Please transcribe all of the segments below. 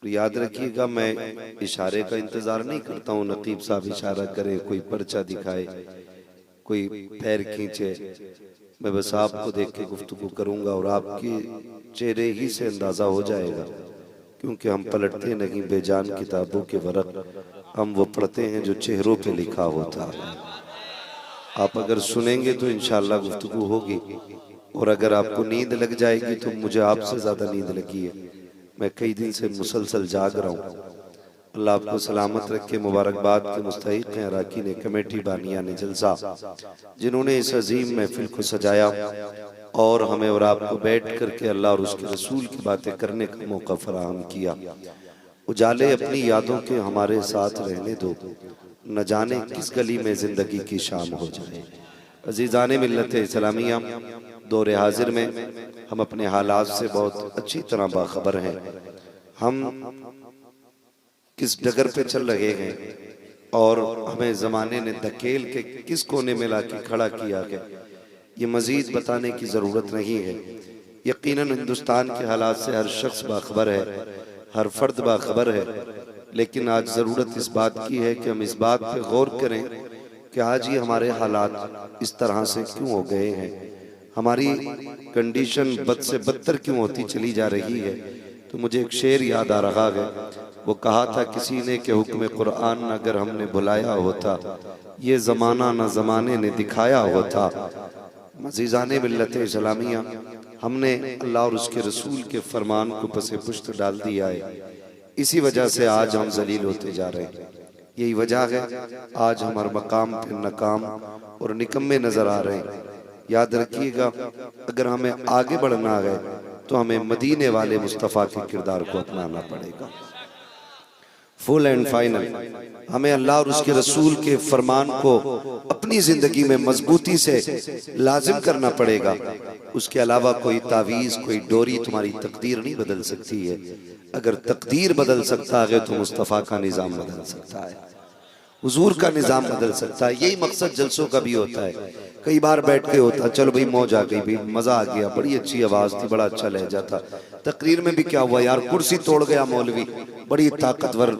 याद रखिएगा, मैं इशारे का इंतजार नहीं करता हूँ, नकीब साहब इशारा करे, कोई पर्चा दिखाए, कोई पैर खींचे। मैं बस आपको देख के गुफ्तगू करूंगा और आपके चेहरे ही से अंदाजा हो जाएगा, क्योंकि हम पलटते नहीं बेजान किताबों के वरक, हम वो पढ़ते हैं जो चेहरों पे लिखा होता है। आप अगर सुनेंगे तो इंशाअल्लाह गुफ्तगू होगी, और अगर आपको नींद लग जाएगी तो मुझे आपसे ज्यादा नींद लगी है। मैं कई दिन से मुसलसल जाग रहा हूँ। अल्लाह आपको सलामत रखे। मुबारकबाद के मुस्तहिक हैं अराकीन कमेटी बानियान जलसा, जिन्होंने इस अजीम महफिल को सजाया और हमें और आपको बैठ करके अल्लाह और उसके रसूल की बातें करने का मौका फराहम किया। उजाले अपनी यादों के हमारे साथ रहने दो, न जाने किस गली में जिंदगी की शाम हो जाए। अजीज़ाने मिल्लत इस्लामिया, दौरे हाजिर में हम अपने हालात से बहुत अच्छी तरह बाखबर हैं। हम किस डगर पे चल रहे हैं और हमें ज़माने ने धकेल के किस कोने में लाके खड़ा किया है, ये मज़ीद बताने की ज़रूरत नहीं है। यकीनन हिंदुस्तान के हालात से हर शख्स बाखबर है, हर फर्द बाखबर है, लेकिन आज ज़रूरत इस बात की है कि हम इस बात पे गौर करें कि आज ही हमारे हालात इस तरह से क्यों हो गए हैं, हमारी कंडीशन बद से बदतर क्यों होती चली जा रही है। तो मुझे एक शेर याद आ रहा है, वो कहा था किसी ने कि हुक्म कुरान अगर हमने बुलाया होता, ये ज़माना न ज़माने ने दिखाया होता। मज़ीज़ाने मिल्लत इस्लामिया, हमने अल्लाह और उसके रसूल के फरमान को पसे पुश्त डाल दिया है। इसी वजह से आज हम जलील होते जा रहे हैं। यही वजह है आज हमारे मकाम पे नाकाम और निकम्मे नजर आ रहे हैं। याद रखिएगा, अगर हमें आगे बढ़ना है तो हमें मदीने वाले मुस्तफ़ा के किरदार को अपनाना पड़ेगा। फुल एंड फाइनल हमें अल्लाह और उसके रसूल के फरमान को अपनी जिंदगी में मजबूती से लाजिम करना पड़ेगा। उसके अलावा कोई तावीज़, कोई डोरी तुम्हारी तकदीर नहीं बदल सकती है। अगर तकदीर बदल सकता है तो मुस्तफ़ा का निज़ाम बदल सकता है, हुजूर का निज़ाम बदल सकता है। यही मकसद जलसों का भी होता है। कई बार बैठ के होता, चलो भाई मौज आ गई, भाई मजा आ गया, बड़ी अच्छी आवाज थी, बड़ा अच्छा लहजा था। तकरीर में भी क्या हुआ यार, कुर्सी तोड़ गया मौलवी, बड़ी ताकतवर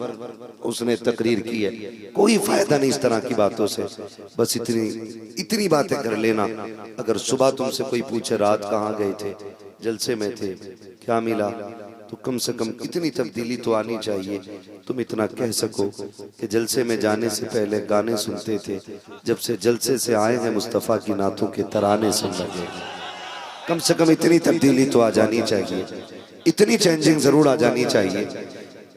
उसने तकरीर की है। कोई फायदा नहीं इस तरह की बातों से। बस इतनी बातें कर लेना। अगर सुबह तुमसे कोई पूछे रात कहाँ गए थे, जलसे में थे, क्या मिला, तो कम से कम इतनी तब्दीली तो आनी चाहिए। तुम इतना कह सको कि जलसे में जाने से पहले गाने सुनते थे, जब से जलसे से आए हैं मुस्तफ़ा की नातों के तराने सुन लगे। कम से कम इतनी तब्दीली तो आ जानी चाहिए, इतनी चेंजिंग जरूर आ जानी चाहिए।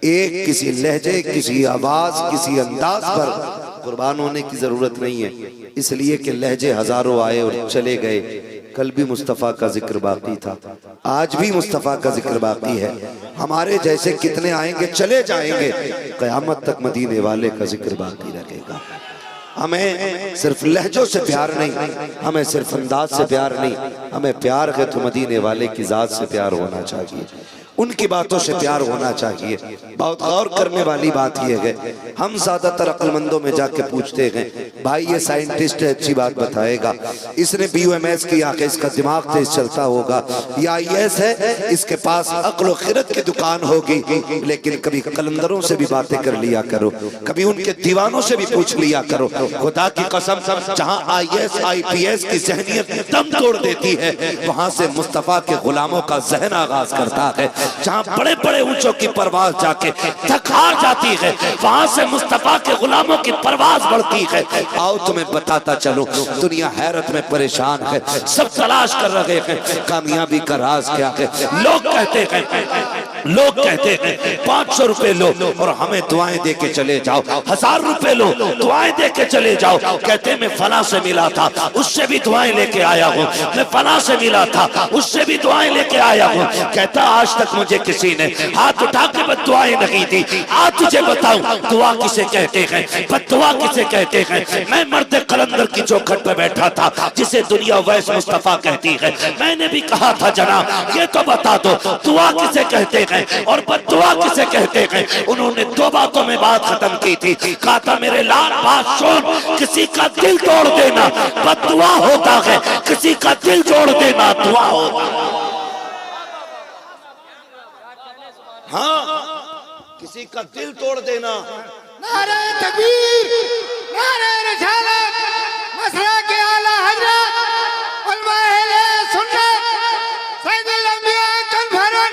एक किसी लहजे, किसी आवाज, किसी अंदाज पर कुर्बान होने की जरूरत नहीं है, इसलिए कि लहजे हजारों आए और चले गए। कल भी मुस्तफ़ा का जिक्र बाकी था, आज भी मुस्तफ़ा का जिक्र बाकी है। हमारे जैसे कितने आएंगे, चले जाएंगे, क़यामत तक मदीने वाले का जिक्र बाकी रहेगा। हमें सिर्फ लहजों से प्यार नहीं, हमें सिर्फ अंदाज से प्यार नहीं, हमें प्यार है तो मदीने वाले की ज़ात से प्यार होना चाहिए, उनकी बातों से प्यार होना चाहिए। बहुत गौर करने वाली बात यह है, हम ज्यादातर अक्लमंदों में जाके पूछते हैं, भाई ये साइंटिस्ट है, अच्छी बात बताएगा, इसने BUMS किया कि इसका दिमाग तेज चलता होगा, या IAS है, इसके पास अक्ल खिरत की दुकान होगी। लेकिन कभी कलंदरों से भी बातें कर लिया करो, कभी उनके दीवानों से भी पूछ लिया करो। खुदा की कसम, जहाँ IAS IPS की ज़हनियत दम तोड़ देती है, वहां से मुस्तफ़ा के गुलामों का जहन आगाज करता है। जहाँ बड़े बड़े ऊंचों की परवाज जाके थक हार जाती है, वहां से मुस्तफा के गुलामों की परवाज बढ़ती है। आओ तुम्हें बताता चलो, दुनिया हैरत में परेशान है, सब तलाश कर रहे हैं कामयाबी का राज क्या है। लोग कहते हैं 500 रुपए लो और हमें दुआएं दे के चले जाओ, 1000 रुपए लो, दुआएं दे के चले जाओ। कहते मैं फला से मिला था, उससे भी दुआएं लेके आया हूँ, मैं फला से मिला था, उससे भी दुआएं लेके आया हूँ। कहता आज तक मुझे किसी ने हाथ उठा के बद्दुआएं नहीं दी। आज तुझे बताऊं दुआ किसे कहते हैं, बद्दुआ किसे कहते हैं। मैं मर्द कलंदर की चौखट पे बैठा था, जिसे दुनिया वैस मुस्तफा कहती है। मैंने भी कहा था जनाब ये तो बता दो दुआ किसे कहते हैं और बद्दुआ किसे कहते हैं। उन्होंने 2 बातों में बात खत्म की थी। कहा था मेरे लाल बात सुन, किसी का दिल तोड़ देना बद्दुआ होता है, किसी का दिल जोड़ देना दुआ होता है। हाँ, किसी का दिल तोड़ देना। नारे तकबीर, नारे रिसालत, मसला के आला हजरत, उलमा अहले सुन्नत, सैयदुल अंबिया कन्फरन।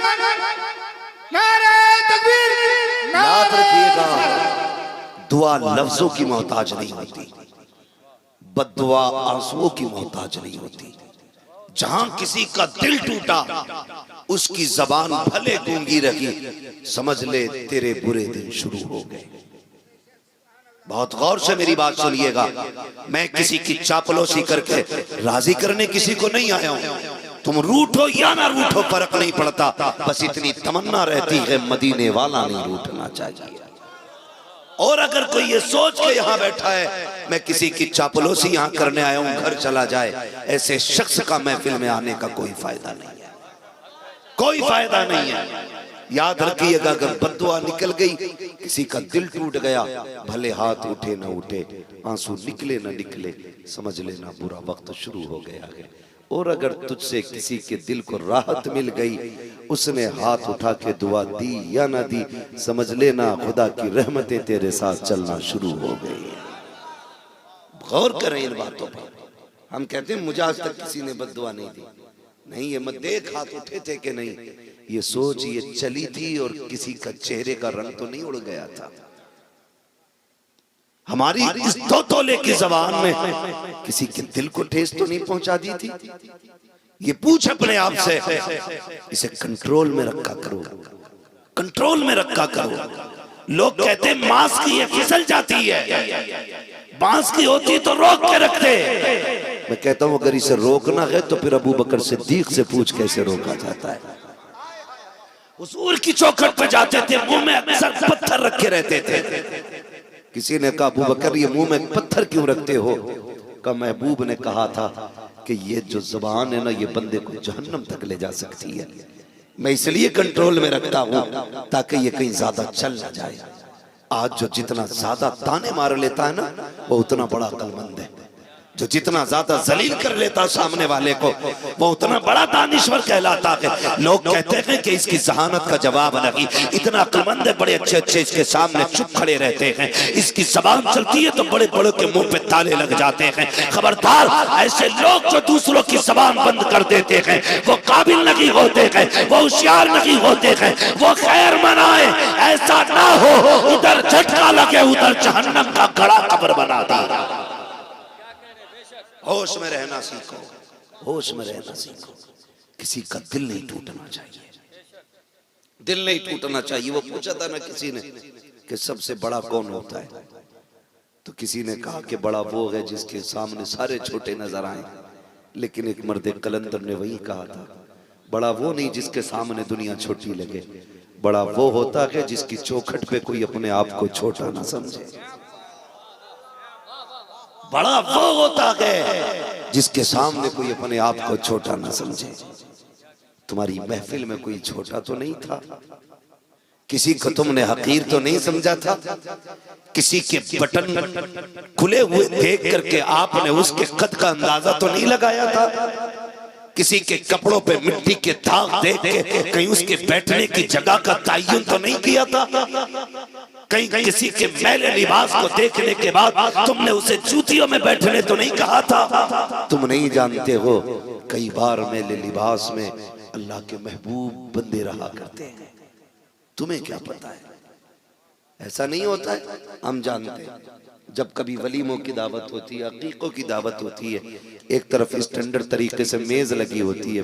नारे तकबीर, याद रखिएगा, दुआ लफ्जों की मोहताज नहीं होती, बद्दुआ आंसुओं की मोहताज नहीं होती। जहां किसी का दिल टूटा, उसकी जबान भले गूंगी रही, समझ ले तेरे बुरे दिन शुरू हो गए। बहुत गौर से मेरी बात सुनिएगा, मैं किसी की चापलूसी करके राजी करने किसी को नहीं आया हूं। तुम रूठो या ना रूठो फर्क नहीं पड़ता, बस इतनी तमन्ना रहती है मदीने वाला नहीं रूठना चाहिए। और अगर कोई ये सोच के यहाँ बैठा है मैं किसी की चापलूसी यहाँ करने आया हूँ, घर चला जाए, ऐसे शख्स का महफिल में आने का कोई फायदा नहीं है, कोई फायदा नहीं है। याद रखिएगा, अगर बद्दुआ निकल गई, किसी का दिल टूट गया, भले हाथ उठे ना उठे, आंसू निकले ना निकले, समझ लेना बुरा वक्त शुरू हो गया है। और अगर तुझसे किसी के दिल को राहत मिल गई, उसने हाथ उठा के दुआ दी या ना दी, समझ लेना खुदा की रहमतें तेरे साथ चलना शुरू हो गई। गौर करें इन बातों पर। हम कहते हैं मुझे आज तक किसी ने बद्दुआ नहीं दी, नहीं, ये मत देख हाथ उठे थे कि नहीं, ये सोच ये चली थी और किसी का चेहरे का रंग तो नहीं उड़ गया था। हमारी इस दो तोले की जबान में किसी के दिल को ठेस तो नहीं पहुंचा दी थी। ये पूछ अपने आप से, इसे कंट्रोल में रखा करो, कंट्रोल में रखा करो। लोग कहते हैं मांस की ये फिसल जाती है, बांस की होती तो रोक के रखते। मैं कहता हूं अगर इसे रोकना है तो फिर अबू बकर सिद्दीक से पूछ कैसे रोका जाता है। उस ऊर की चौखट पे जाते थे, मुंह में अक्सर पत्थर रखे रहते थे। किसी ने कहा अबू बकर ये मुंह में पत्थर क्यों रखते हो? का महबूब ने कहा था कि ये जो जुबान है ना, ये बंदे को जहन्नम तक ले जा सकती है। मैं इसलिए कंट्रोल में रखता हूं ताकि ये कहीं ज्यादा चल ना जाए। आज जो जितना ज्यादा ताने मार लेता है ना, वो उतना बड़ा अक्लमंद है। जो जितना ज्यादा जलील कर लेता सामने वाले को, वो उतना बड़ा दानिश्वर कहलाता है। लोग कहते हैं कि इसकी जहानत का जवाब नहीं, इतना अक्लमंद है, बड़े अच्छे अच्छे इसके सामने चुप खड़े रहते हैं, इसकी जबान चलती है तो बड़े बड़े के मुंह पे ताले लग जाते हैं। खबरदार, ऐसे लोग जो दूसरों की जबान बंद कर देते हैं, वो काबिल नहीं होते हैं, वो होशियार नहीं होते हैं, वो खैर मनाए ऐसा ना हो, इधर झटका लगे उधर जहन्नम का गड़ा कब्र बना दी। होश में रहना सीखो, होश में रहना सीखो। किसी का दिल नहीं टूटना चाहिए, दिल नहीं टूटना चाहिए। वो पूछा था ना किसी ने कि सबसे बड़ा कौन होता है, तो किसी ने कहा कि बड़ा वो है जिसके सामने सारे छोटे नजर आए। लेकिन एक मर्द कलंदर ने वही कहा था, बड़ा वो नहीं जिसके सामने दुनिया छोटी लगे, बड़ा वो होता है जिसकी चौखट पे कोई अपने आप को छोटा ना समझे। बड़ा वो होता है जिसके सामने कोई अपने आप को छोटा ना समझे। तुम्हारी महफिल में कोई छोटा तो नहीं था, किसी को तुमने हकीर तो नहीं समझा था, किसी के बटन खुले हुए देख करके आपने उसके कद का अंदाजा तो नहीं लगाया था, किसी के कपड़ों पे मिट्टी के दाग देख के कहीं उसके बैठने की जगह का तयन तो नहीं किया था, कहीं किसी के मैले लिबास को देखने के बाद तुमने उसे जूतियों में बैठने तो नहीं कहा था। तुम नहीं जानते हो कई बार मैले लिबास में अल्लाह के महबूब बंदे रहा करते हैं, तुम्हें क्या पता है? ऐसा नहीं होता है, हम जानते हैं। जब कभी वलीमों की दावत होती है, अकीकों की दावत होती है, एक तरफ स्टैंडर्ड तरीके से मेज लगी होती है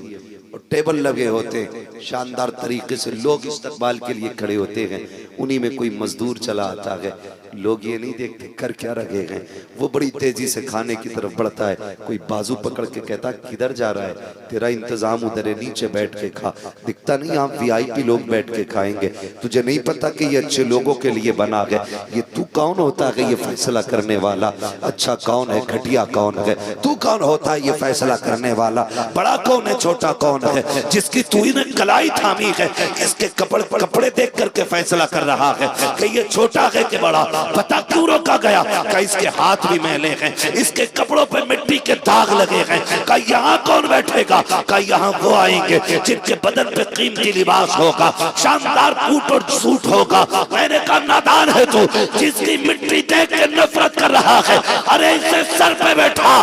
और टेबल लगे होते हैं, शानदार तरीके से लोग इस्तकबाल के लिए खड़े होते हैं, उन्हीं में कोई मजदूर चला आता है, लोग ये नहीं देखते कर क्या रहे हैं, वो बड़ी तेजी से खाने की तरफ बढ़ता है, कोई बाजू पकड़ के कहता किधर जा रहा है, तेरा इंतजाम उधर है, नीचे बैठ के खा, दिखता नहीं आप वीआईपी लोग बैठ के खाएंगे, तुझे नहीं पता कि ये अच्छे लोगों के लिए बना है, ये तू कौन होता है ये फैसला करने वाला, अच्छा कौन है घटिया कौन है, तू कौन होता है ये फैसला करने वाला, बड़ा कौन है छोटा कौन है, जिसकी तू ने कलाई थामी है, इसके कपड़े देख करके फैसला कर रहा है कि ये छोटा है कि बड़ा, पता क्यों रोका गया, क्या इसके हाथ भी मैले हैं, इसके कपड़े कपड़ों पे मिट्टी के दाग लगे हैं। कहा यहाँ कौन बैठेगा? कहा यहाँ वो आएंगे जिनके बदन पे कीमती लिबास होगा, शानदार बूट और सूट होगा। मैंने कहा नादान है तू, जिसकी मिट्टी देख के नफरत कर रहा है। अरे इसे सर पे बैठा,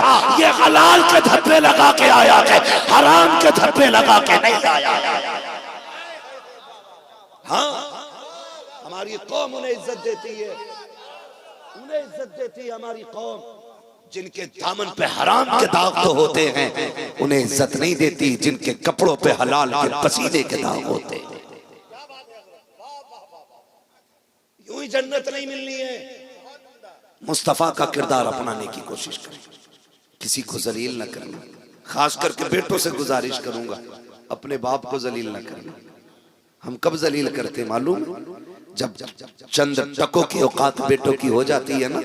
ये हलाल के धब्बे लगा के आया है, हराम के धब्बे लगा के नहीं आया। हाँ, हमारी कौम उन्हें इज्जत देती है, उन्हें इज्जत देती है हमारी कौम। जिनके दामन पे हराम के दाग तो होते हैं उन्हें इज्जत नहीं देती, जिनके कपड़ों पे हलाल के पसीने के दाग होते हैं। यूं ही जन्नत नहीं मिलनी है। मुस्तफा का किरदार अपनाने की कोशिश करें, किसी को जलील न करना। खास करके बेटों से गुजारिश करूंगा, अपने बाप को जलील न करना। हम कब जलील करते मालूम? जब चंद टकों की औकात बेटों की हो जाती है ना,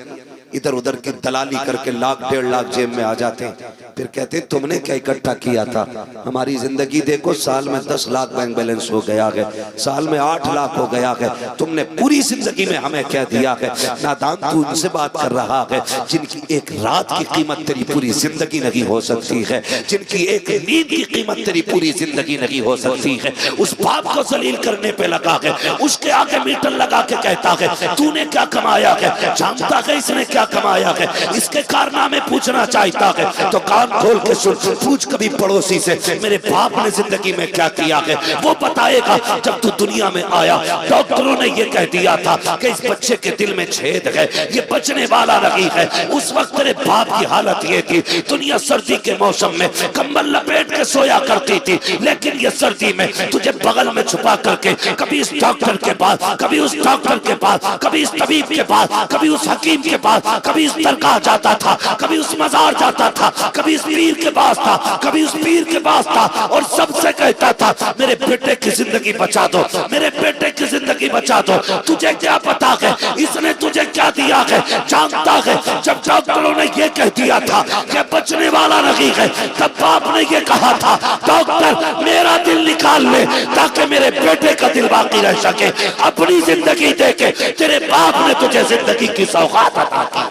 इधर उधर की दलाली करके लाख 1.5 लाख जेब में आ जाते हैं, फिर कहते हैं तुमने क्या इकट्ठा किया था? हमारी जिंदगी देखो, साल में 10 लाख बैंक बैलेंस हो गया है, साल में 8 लाख हो गया है, तुमने पूरी जिंदगी में हमें क्या दिया है? नादान तू उनसे बात कर रहा है जिनकी एक रात की कीमत तेरी पूरी जिंदगी नहीं हो सकती है, जिनकी एक नींद की कीमत तेरी पूरी जिंदगी नहीं हो सकती है। उस बाप को जलील करने पे लगा है, उसके आगे मीटर लगा के कहता है तूने क्या कमाया है? जानता है इसने क्या कमाया है? इसके कारनामे पूछना चाहता है तो कान खोल के सुन, पूछ कभी पड़ोसी से मेरे बाप ने जिंदगी में क्या किया है, वो बताएगा। जब तू दुनिया में आया डॉक्टरों ने ये कह दिया था कि इस बच्चे के दिल में छेद है, ये बचने वाला नहीं है। उस वक्त तेरे बाप की हालत ये थी, दुनिया सर्दी के मौसम में कंबल लपेट के सोया करती थी, लेकिन ये सर्दी में तुझे बगल में छुपा करके कभी इस डॉक्टर के पास, कभी उस डॉक्टर के पास, कभी इस तबीब के पास, कभी उस हकीम के पास, कभी इस दरगाह जाता था, कभी उस मजार जाता था, कभी इस पीर के पास था, कभी उस पीर के पास था, और सबसे कहता था मेरे बेटे की जिंदगी बचा दो, मेरे बेटे की जिंदगी बचा दो। तुझे क्या पता है इसने तुझे क्या दिया है? जानता है जब डॉक्टरों ने ये कह दिया था कि बचने वाला नहीं है, तब बाप ने ये कहा था डॉक्टर मेरा दिल निकाल ले ताकि मेरे बेटे का दिल बाकी रह सके। अपनी जिंदगी देके तेरे बाप ने तुझे जिंदगी की सौगात अता की।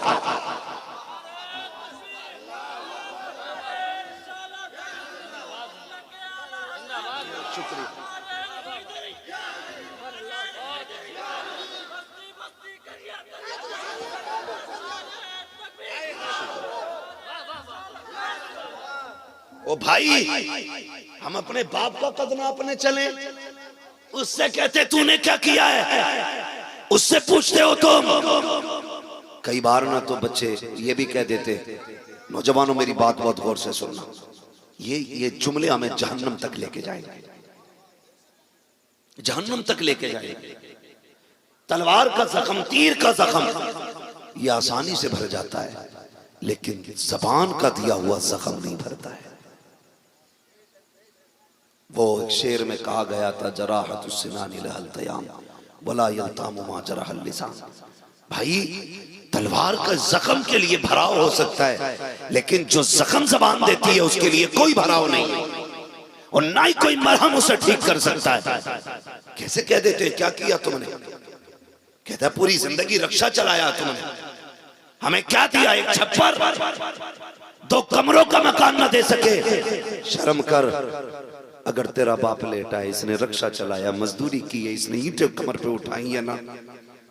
ओ भाई, हम अपने बाप का कद नापने चले, उससे कहते तूने क्या किया है, उससे पूछते हो तुम। कई बार ना तो बच्चे ये भी कह देते, नौजवानों मेरी बात बहुत गौर से सुनना, ये जुमले हमें जहन्नम तक लेके जाएंगे, जहन्नम तक लेके जाएंगे। तलवार का जख्म, तीर का जख्म ये आसानी से भर जाता है, लेकिन जबान का दिया हुआ जख्म नहीं भरता है। वो एक शेर में कहा गया था जराहतुस्सिनानी लहल तयाम वला यल्तामु मा जरहल लिसान। भाई तलवार का जख्म के लिए भराव हो सकता है, लेकिन जो जख्म जबान देती है उसके लिए कोई भराव नहीं, और ना ही कोई मरहम उसे ठीक कर सकता है। कैसे कह देते क्या किया तुमने? कहता पूरी जिंदगी रक्षा चलाया तुमने, हमें क्या दिया? एक छप्पर, 2 कमरों का मकान न दे सके। शर्म कर, अगर तेरा बाप लेटा है, इसने रक्षा चलाया, मजदूरी की है, इसने ईंटें कमर पे उठाई है ना,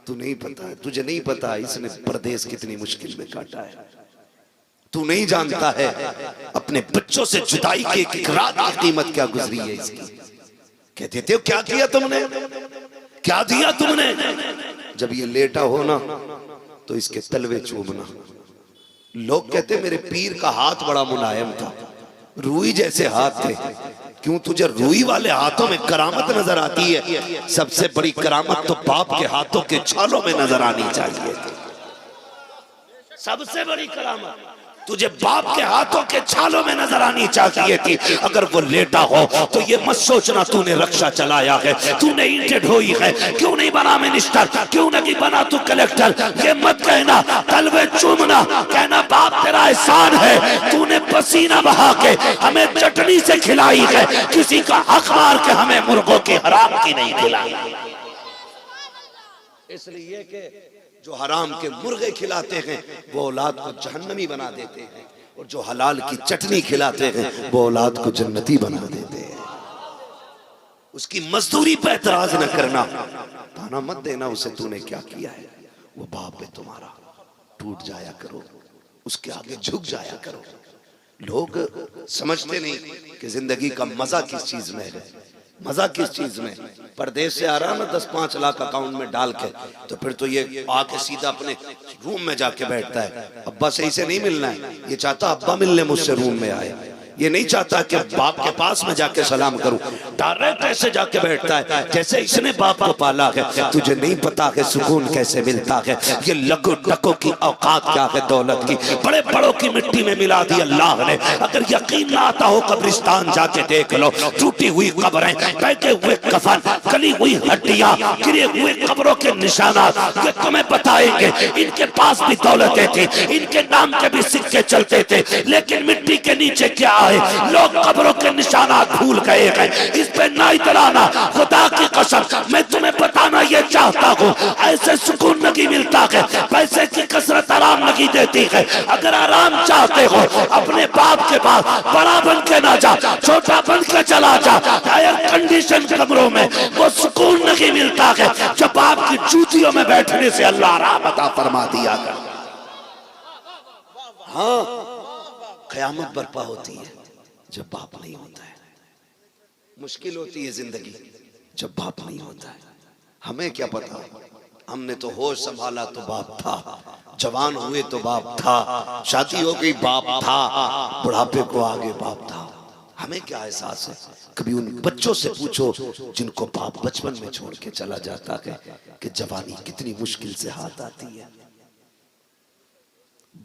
तू नहीं पता, तुझे नहीं पता इसने परदेश कितनी मुश्किल में काटा है। तू नहीं जानता है अपने बच्चों से जुदाई की एक रात की कीमत क्या गुजरी है इसकी। कहते थे क्या किया तुमने, क्या दिया तुमने? जब ये लेटा हो ना तो इसके तलवे चूमना। लोग कहते मेरे पीर का हाथ बड़ा मुलायम था, रूई जैसे हाथ थे। क्यों तुझे रूई वाले हाथों में करामत नजर आती है? सबसे बड़ी करामत तो बाप के हाथों के छालों में नजर आनी चाहिए। सबसे बड़ी करामत तुझे बाप के हाथों के छालों में नजर आनी चाहिए थी। अगर वो लेटा हो तो ये मत सोचना तूने रक्षा चलाया है, तूने ईंटें ढोई है, क्यों नहीं बना मिनिस्टर, क्यों नहीं बना तू कलेक्टर। ये मत कहना, तलवे चूमना, कहना बाप तेरा एहसान है, तूने पसीना बहा के हमें चटनी से खिलाई है, किसी का हक मार के हमें मुर्गों की हराम की नहीं खिलाई। इसलिए कि जो हराम के मुर्गे खिलाते हैं वो औलाद को जहन्नमी बना देते हैं, और जो हलाल की चटनी खिलाते हैं वो औलाद को जन्नती बना देते हैं। उसकी मजदूरी पे एतराज न करना, ताना मत देना उसे तूने क्या किया है। वो बाप है तुम्हारा, टूट जाया करो, उसके आगे झुक जाया करो। लोग समझते नहीं कि जिंदगी का मजा किस चीज में है। मजा किस चीज में? परदेश से आ रहा ना 10-5 लाख अकाउंट में डाल के, तो फिर तो ये आके सीधा अपने रूम में जाके बैठता है। अब्बा सही से नहीं मिलना है, ये चाहता अब्बा मिलने मुझसे रूम में आए। ये नहीं चाहता कि बाप के पास में जाके सलाम करूं। डायरेक्ट ऐसे जाके बैठता है जैसे इसने बाप को पाला है। तुझे नहीं पता कि सुकून कैसे मिलता है। ये लकू टको की औकात क्या है दौलत की। बड़े बड़ों की मिट्टी में मिला दी अल्लाह ने। अगर यकीन ना आता हो कब्रिस्तान जाके देख लो, टूटी हुई कब्रें, फेंके हुए कफन, गली हुई हड्डियां, गिरे हुए कब्रों के निशानात, ये तुम्हें बताएंगे इनके पास भी दौलतें थी, इनके नाम के भी सिक्के चलते थे, लेकिन मिट्टी के नीचे क्या है? लोग कब्रों के निशानात भूल गए हैं। इस पे ना इतराना, खुदा की कसम मैं तुम्हें बताना ये चाहता हूँ, ऐसे सुकून नहीं मिलता है। पैसे की कसरत आराम नहीं देती है। अगर आराम चाहते हो अपने बाप के पास बड़ा बन के ना जा, छोटा बन के चला जा। एयर कंडीशन कमरों में वो सुकून नहीं मिलता है जब बाप की जूतियों में बैठने से अल्लाह आराम अता फरमा दिया कर। हाँ, कयामत बर्पा होती है जब बाप नहीं होता है। मुश्किल होती है जिंदगी जब बाप नहीं होता है। हमें क्या पता, हमने तो होश संभाला तो बाप था, जवान हुए तो बाप था, शादी हो गई बाप था, बुढ़ापे को आगे बाप था। हमें क्या एहसास है? कभी उन बच्चों से पूछो जिनको बाप बचपन में छोड़ के चला जाता है कि जवानी कितनी मुश्किल से हाथ आती है।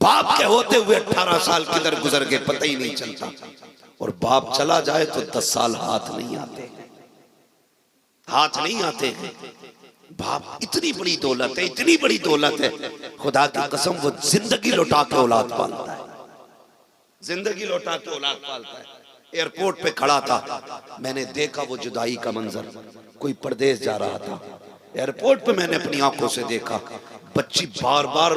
बाप के होते हुए 18 साल किधर गुजर गए पता ही नहीं चलता, और बाप चला जाए तो 10 साल हाथ नहीं आते, हाथ नहीं आते। बाप इतनी बड़ी दौलत है, इतनी बड़ी दौलत है, खुदा की कसम वो जिंदगी लौटा के औलाद पालता है, जिंदगी लौटा के औलाद पालता है। एयरपोर्ट पे खड़ा था, मैंने देखा वो जुदाई का मंजर। कोई परदेश जा रहा था, एयरपोर्ट पे मैंने अपनी आंखों से देखा बच्ची बार बार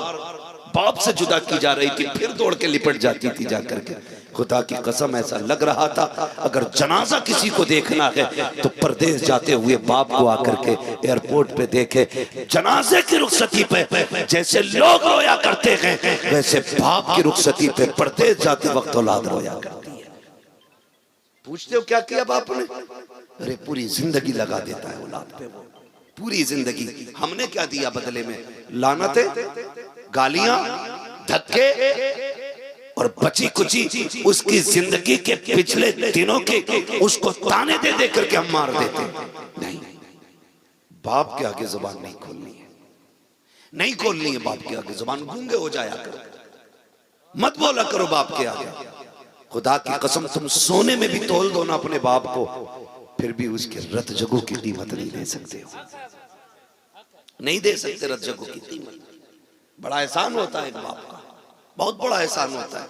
बाप से जुदा की जा रही थी, फिर दौड़ के लिपट जाती थी जाकर के। खुदा की कसम ऐसा लग रहा था अगर जनाजा किसी को देखना है तो परदेश जाते हुए बाप को आकर के एयरपोर्ट पे देखे। जनाजे की रुखसती पे जैसे लोग रोया करते हैं, वैसे बाप की रुखसती पे परदेश जाते वक्त औलाद रोया करती है। पूछते हो क्या किया बाप ने? अरे पूरी जिंदगी लगा देता है औलाद पे, वो पूरी जिंदगी। हमने क्या दिया बदले में? लानतें, गालियां, धक्के और बची कुची उसकी जिंदगी के पिछले दिनों के उसको ताने दे दे करके हम मार देते। नहीं, बाप के आगे जुबान नहीं खोलनी है, नहीं खोलनी है बाप के आगे जुबान। गूंगे हो जाया करो, मत बोला करो बाप के आगे। खुदा की कसम तुम सोने में भी तोल दो ना अपने बाप को, फिर भी उसके रत जगों की कीमत नहीं दे सकते हो, नहीं दे सकते रत जगों की कीमत। बड़ा एहसान होता है एक बाप का, बहुत बड़ा एहसान होता है।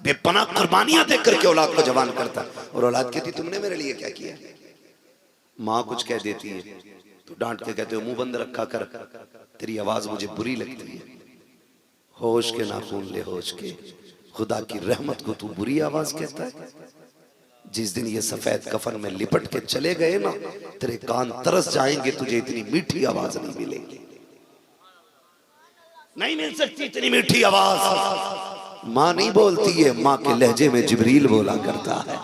बेपनाह कुर्बानियां देख करके औलाद को जवान करता है, और औलाद कहती तुमने मेरे लिए क्या किया? माँ कुछ कह देती है तो डांट के कहते हो मुंह बंद रखा कर, तेरी आवाज मुझे बुरी लगती है। होश के नाखून ले होश के, खुदा की रहमत को तू बुरी आवाज कहता है। जिस दिन ये सफेद कफन में लिपट के चले गए ना, तेरे कान तरस जाएंगे, तुझे इतनी मीठी आवाज नहीं मिलेगी, नहीं मिल सकती इतनी मीठी आवाज। माँ नहीं बोलती है, माँ के लहजे में जिब्रील बोला करता है।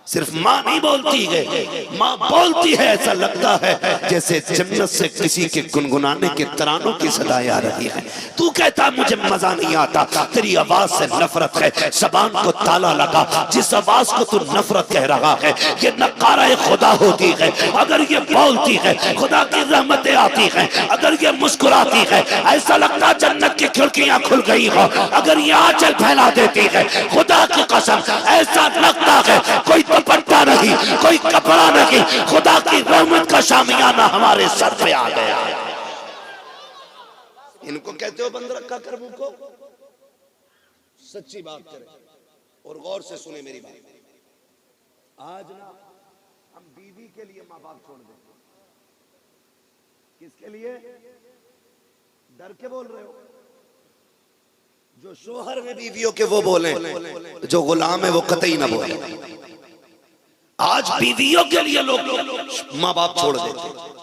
सिर्फ माँ नहीं बोलती है, माँ बोलती है ऐसा लगता है जैसे जन्नत से किसी के गुनगुनाने के तरानों की सदाएं आ रही है। तू कहता मुझे मजा नहीं आता, तेरी आवाज से नफरत है, जबान को ताला लगा। जिस आवाज को तू नफरत कह रहा है ये नकारा खुदा होती है। अगर ये बोलती है खुदा की रहमतें आती हैं, अगर ये मुस्कुराती है ऐसा लगता जन्नत की खिड़कियां खुल गई हो। अगर ये आंचल फैला देती है खुदा की कसम ऐसा लगता है कोई दुपट्टा नहीं, कोई कपड़ा नहीं, खुदा की रहमत का शामियाना हमारे सर पे आ गया। इनको कहते हो बंद रखा कर मुंह को। सच्ची बात करें और गौर से सुने मेरी बात। आज ना हम बीवी के लिए माँ बाप छोड़ देते, किसके लिए? डर के बोल रहे हो? जो शोहर में बीवियों के वो बोले, जो गुलाम है वो कतई ना बोले। आज बीवियों के लिए लोग माँ बाप छोड़ देते।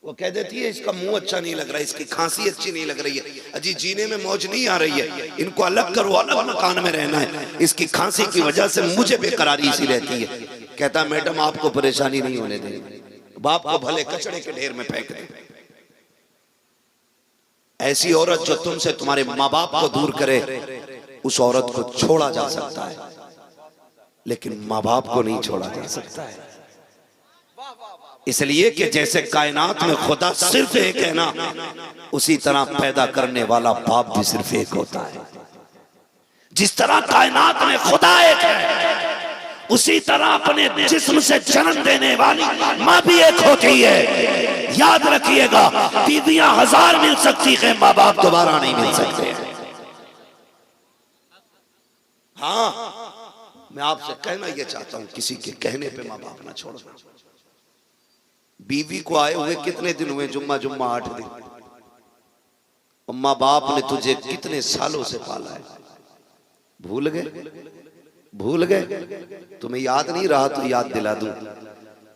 वो कह देती है इसका मुंह अच्छा नहीं लग रहा है, इसकी खांसी अच्छी नहीं लग रही है, अजी जीने में मौज नहीं आ रही है, इनको अलग करो, अलग मकान में रहना है, इसकी खांसी की वजह से मुझे बेकरारी सी रहती है। कहता मैडम आपको परेशानी नहीं होने देंगे, बाप को भले कचड़े के ढेर में फेंक दें। ऐसी औरत जो तुमसे तुम्हारे माँ बाप को दूर करे, उस औरत को छोड़ा जा सकता है, लेकिन माँ बाप को नहीं छोड़ा जा सकता है। इसलिए कि जैसे कायनात में खुदा सिर्फ एक है ना, उसी तरह पैदा करने वाला बाप भी सिर्फ एक होता है। जिस तरह कायनात में खुदा एक है, उसी तरह अपने जिस्म से जन्म देने वाली माँ भी एक होती है। याद रखिएगा, बीवियां 1000 मिल सकती है, माँ बाप दोबारा नहीं मिल सकते। हाँ, मैं आपसे कहना यह चाहता हूं, किसी के कहने पे माँ बाप ना छोड़ना। बीवी को आए हुए कितने दिन हुए? जुम्मा 8 दिन। और माँ बाप ने तुझे कितने सालों से पाला है, भूल गए? भूल गए? तुम्हें याद नहीं रहा तो याद दिला दूं।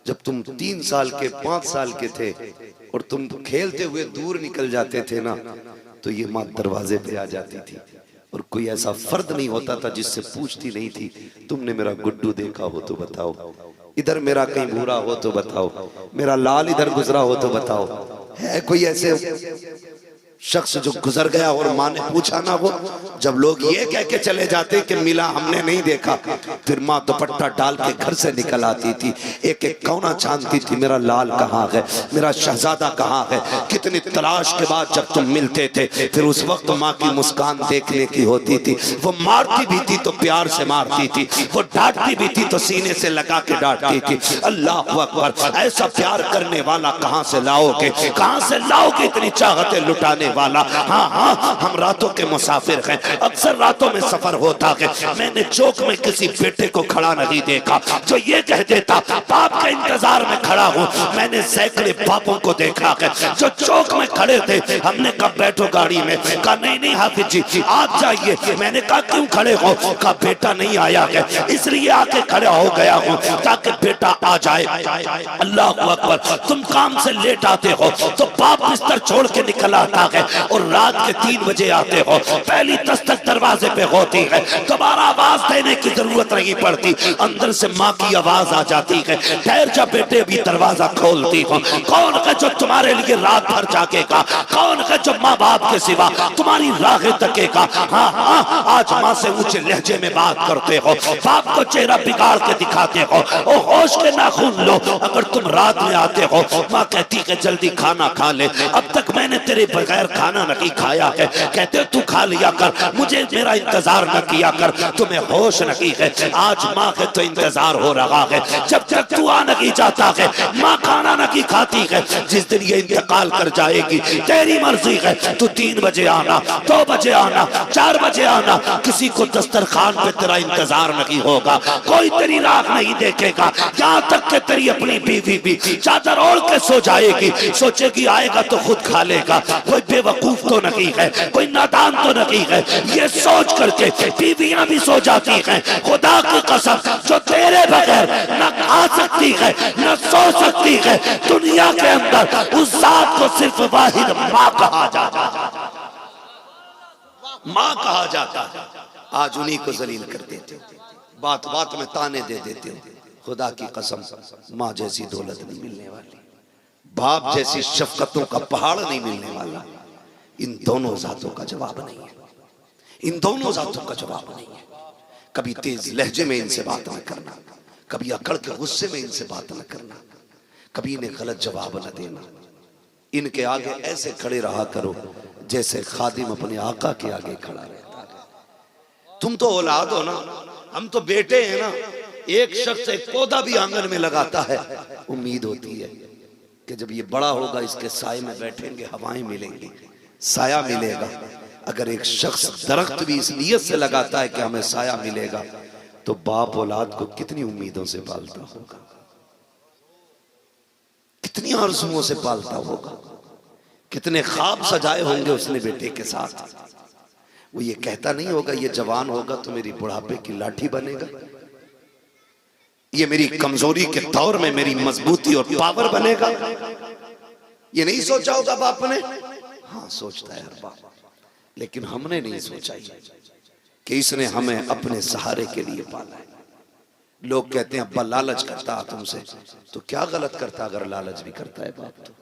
जब तुम 3 साल के 5 साल के थे और तुम खेलते हुए दूर निकल जाते थे ना, तो ये माँ दरवाजे पे आ जाती थी और कोई ऐसा फर्द नहीं होता था जिससे पूछती नहीं थी, तुमने मेरा गुड्डू देखा हो तो बताओ, इधर मेरा कहीं भूरा हो तो बताओ, मेरा लाल इधर गुजरा हो तो बताओ। है कोई ऐसे शख्स जो गुजर गया और माँ ने पूछा ना हो? जब लोग ये कह के चले जाते कि मिला हमने नहीं देखा, फिर माँ दुपट्टा डाल के घर से निकल आती थी, एक एक कौना छानती थी, मेरा लाल कहाँ है, मेरा शहजादा कहाँ है। कितनी तलाश के बाद जब तुम मिलते थे, फिर उस वक्त माँ की मुस्कान देखने की होती थी। वो मारती भी थी तो प्यार से मारती थी, वो डांटती भी थी तो सीने से लगा के डांटती थी। अल्लाह अकबर, ऐसा प्यार करने वाला कहाँ से लाओगे? कहाँ से लाओगे इतनी चाहतें लुटाने वाला? हाँ हाँ, हम रातों के मुसाफिर हैं, अक्सर रातों में सफर होता है। मैंने चौक में किसी बेटे को खड़ा नहीं देखा जो ये कह देता बाप के इंतजार में खड़ा हूँ। मैंने सैकड़े बापों को देखा है जो चौक में खड़े थे, हमने कहा बैठो गाड़ी में, कहा नहीं नहीं हाफिज जी आप जाइए। मैंने कहा क्यों खड़े हो? कहा बेटा नहीं आया है इसलिए आके खड़ा हो गया हूँ ताकि बेटा आ जाए। अल्लाह अकबर, तुम काम से लेट आते हो तो बाप बिस्तर छोड़ के निकल आता है और रात के 3 बजे आते हो, पहली दस्तक दरवाजे पे होती है, दोबारा आवाज देने की जरूरत नहीं पड़ती, अंदर से माँ की आवाज आ जाती है, ठहर जा बेटे भी दरवाजा खोलती हो। कौन है जो तुम्हारे लिए रात भर जागेगा? कौन है जो माँ बाप के सिवा तुम्हारी राहें तकेगा? हाँ हाँ, आज माँ से ऊंचे लहजे में बात करते हो, बाप को चेहरा बिगाड़ के दिखाते हो, ओ होश के नाखून लो। अगर तुम रात में आते हो, माँ कहती है जल्दी खाना खा ले, अब तक मैंने तेरे बगैर खाना नहीं खाया है, कहते तू खा लिया कर, मुझे मेरा इंतजार न किया कर, तुम्हें होश नहीं है। आज माँ के तो इंतजार हो रहा है, जब तक तू आ नहीं जाता है माँ खाना नहीं खाती है। जिस दिन ये इंतकाल कर जाएगी तेरी मर्जी है, तू 3 बजे आना, 2 बजे आना, 4 बजे आना, किसी को दस्तरखान पे तेरा इंतजार नहीं होगा, कोई तेरी राह नहीं देखेगा, यहाँ तक कि तेरी अपनी बीवी भी चादर ओढ़ के सो जाएगी, सोचेगी आएगा तो खुद खा लेगा। कोई बेवकूफ तो नहीं है, कोई नादान तो नहीं है, ये सोच करके बीवियां भी सो जाती हैं। खुदा की कसम, जो तेरे बगैर न खा सकती है न सो सकती है दुनिया के अंदर, उस जात को सिर्फ वाहिद माँ कहा जाता है, माँ कहा जाता है। आज उन्हीं को जलील कर देते हो, बात बात में ताने दे देते हो। खुदा की कसम, माँ जैसी दौलत नहीं मिलने वाली, बाप जैसी शफकतों का पहाड़ नहीं मिलने वाला। इन दोनों जातों का जवाब नहीं है, इन दोनों जातों का जवाब नहीं है। कभी तेज लहजे में इनसे बात न करना, कभी अकड़ के गुस्से में इनसे बात न करना, कभी इन्हें गलत जवाब न देना। इनके आगे ऐसे खड़े रहा करो जैसे खादिम अपने आका के आगे खड़ा रहता है। तुम तो औलाद हो ना, हम तो बेटे हैं ना। एक शख्स एक पौधा भी आंगन में लगाता है, उम्मीद होती है कि जब ये बड़ा होगा इसके साए में बैठेंगे, हवाएं मिलेंगी, साया मिलेगा। अगर एक शख्स दरख्त भी इस नियत से लगाता है कि हमें साया मिलेगा, तो बाप औलाद को कितनी उम्मीदों से पालता होगा, कितनी आरज़ुओं से पालता होगा, कितने ख्वाब सजाए होंगे उसने बेटे के साथ। वो ये कहता नहीं होगा ये जवान होगा तो मेरी बुढ़ापे की लाठी बनेगा, ये मेरी कमजोरी के दौर में मेरी मजबूती और पावर बनेगा। ये नहीं सोचा होगा बाप ने? हाँ सोचता है हर बाप, लेकिन हमने नहीं सोचा कि इसने हमें अपने सहारे के लिए पाला है। लोग कहते हैं अब्बा लालच करता है तुमसे, तो क्या गलत करता अगर लालच भी करता है बाप? तो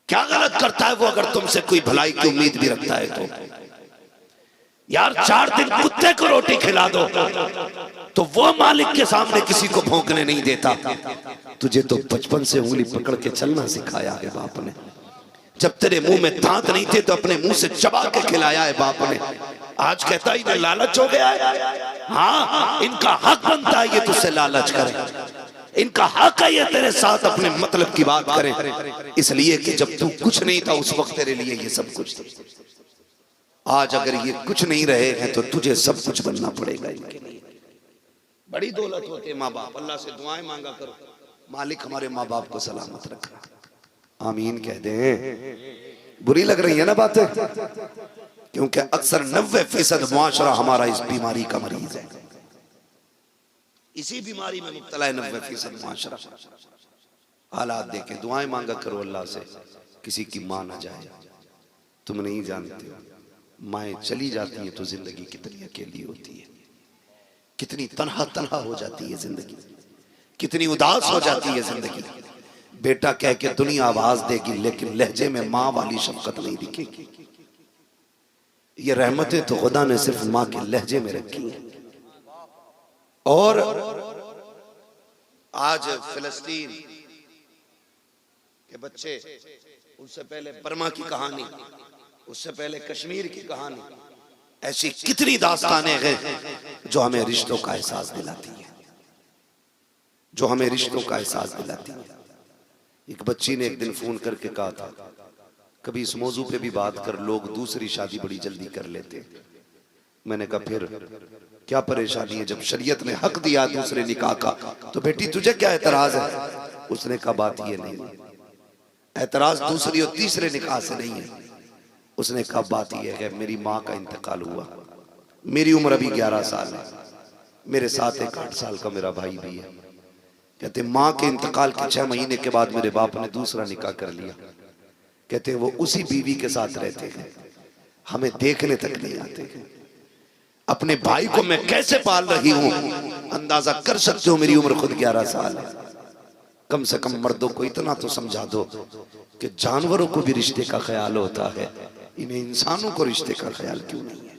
क्या गलत करता है वो अगर तुमसे कोई भलाई की उम्मीद भी रखता है? तो यार 4 दिन कुत्ते को रोटी खिला दो तो वो मालिक के सामने किसी को भौंकने नहीं देता। तुझे तो बचपन से उंगली पकड़ के चलना सिखाया है बाप ने। जब तेरे मुंह में दांत नहीं थे तो अपने मुंह से चबा के खिलाया है बाप ने। आज कहता है इन्हें लालच हो गया है। हाँ, इनका हक बनता है ये तुझसे लालच करे, इनका हक है ये तेरे साथ अपने मतलब की बात करें, इसलिए कि जब तू कुछ नहीं था उस वक्त तेरे लिए ये सब कुछ था। आज अगर ये कुछ नहीं रहे हैं तो तुझे सब कुछ बनना पड़ेगा इनके लिए। बड़ी दौलत होते माँ बाप, अल्लाह से दुआएं मांगा करो, मालिक हमारे माँ बाप को सलामत रखना। आमीन कह दें। बुरी लग रही है ना बातें? क्योंकि अक्सर 90% मुआशरा हमारा इस बीमारी का मरीज है, इसी बीमारी में मुब्तला है 90% मुआशरा। हालात देखे, दुआएं मांगा करो अल्लाह से किसी की मां ना जाए। तुम नहीं जानते हो माएँ चली जाती हैं तो जिंदगी कितनी अकेली होती है, कितनी तन्हा तन्हा हो जाती है जिंदगी, कितनी उदास हो जाती है जिंदगी। बेटा कह के दुनिया आवाज देगी लेकिन लहजे में माँ वाली शफकत नहीं दिखेगी। ये रहमतें तो खुदा ने सिर्फ माँ के लहजे में रखी हैं। और आज फिलिस्तीन के बच्चे, उससे पहले बर्मा की कहानी, उससे पहले कश्मीर की कहानी, ऐसी कितनी दास्तानें हैं जो हमें रिश्तों का एहसास दिलाती है, जो हमें रिश्तों का एहसास दिलाती है। एक बच्ची ने एक दिन फोन करके कहा था कभी इस मौजू पे भी बात कर, लोग दूसरी शादी बड़ी जल्दी कर लेते। मैंने कहा फिर क्या परेशानी है, जब शरीयत ने हक दिया दूसरे निकाह का तो बेटी तुझे क्या एतराज है? उसने कहा बात ये नहीं, एतराज दूसरी और तीसरे निकाह से नहीं है। उसने कहा बात यह है मेरी माँ का इंतकाल हुआ, मेरी उम्र अभी 11 साल है, मेरे साथ एक 8 साल का मेरा भाई भी है। कहते माँ के इंतकाल के 6 महीने के बाद मेरे बाप ने दूसरा निकाह कर लिया। कहते वो उसी बीवी के साथ रहते हैं, हमें देखने तक नहीं आते हैं। अपने भाई को मैं कैसे पाल रही हूं अंदाजा कर सकते हो, मेरी उम्र खुद 11 साल है। कम से कम मर्दों को इतना तो समझा दो कि जानवरों को भी रिश्ते का ख्याल होता है, इन्हें इंसानों को रिश्ते का ख्याल क्यों नहीं है?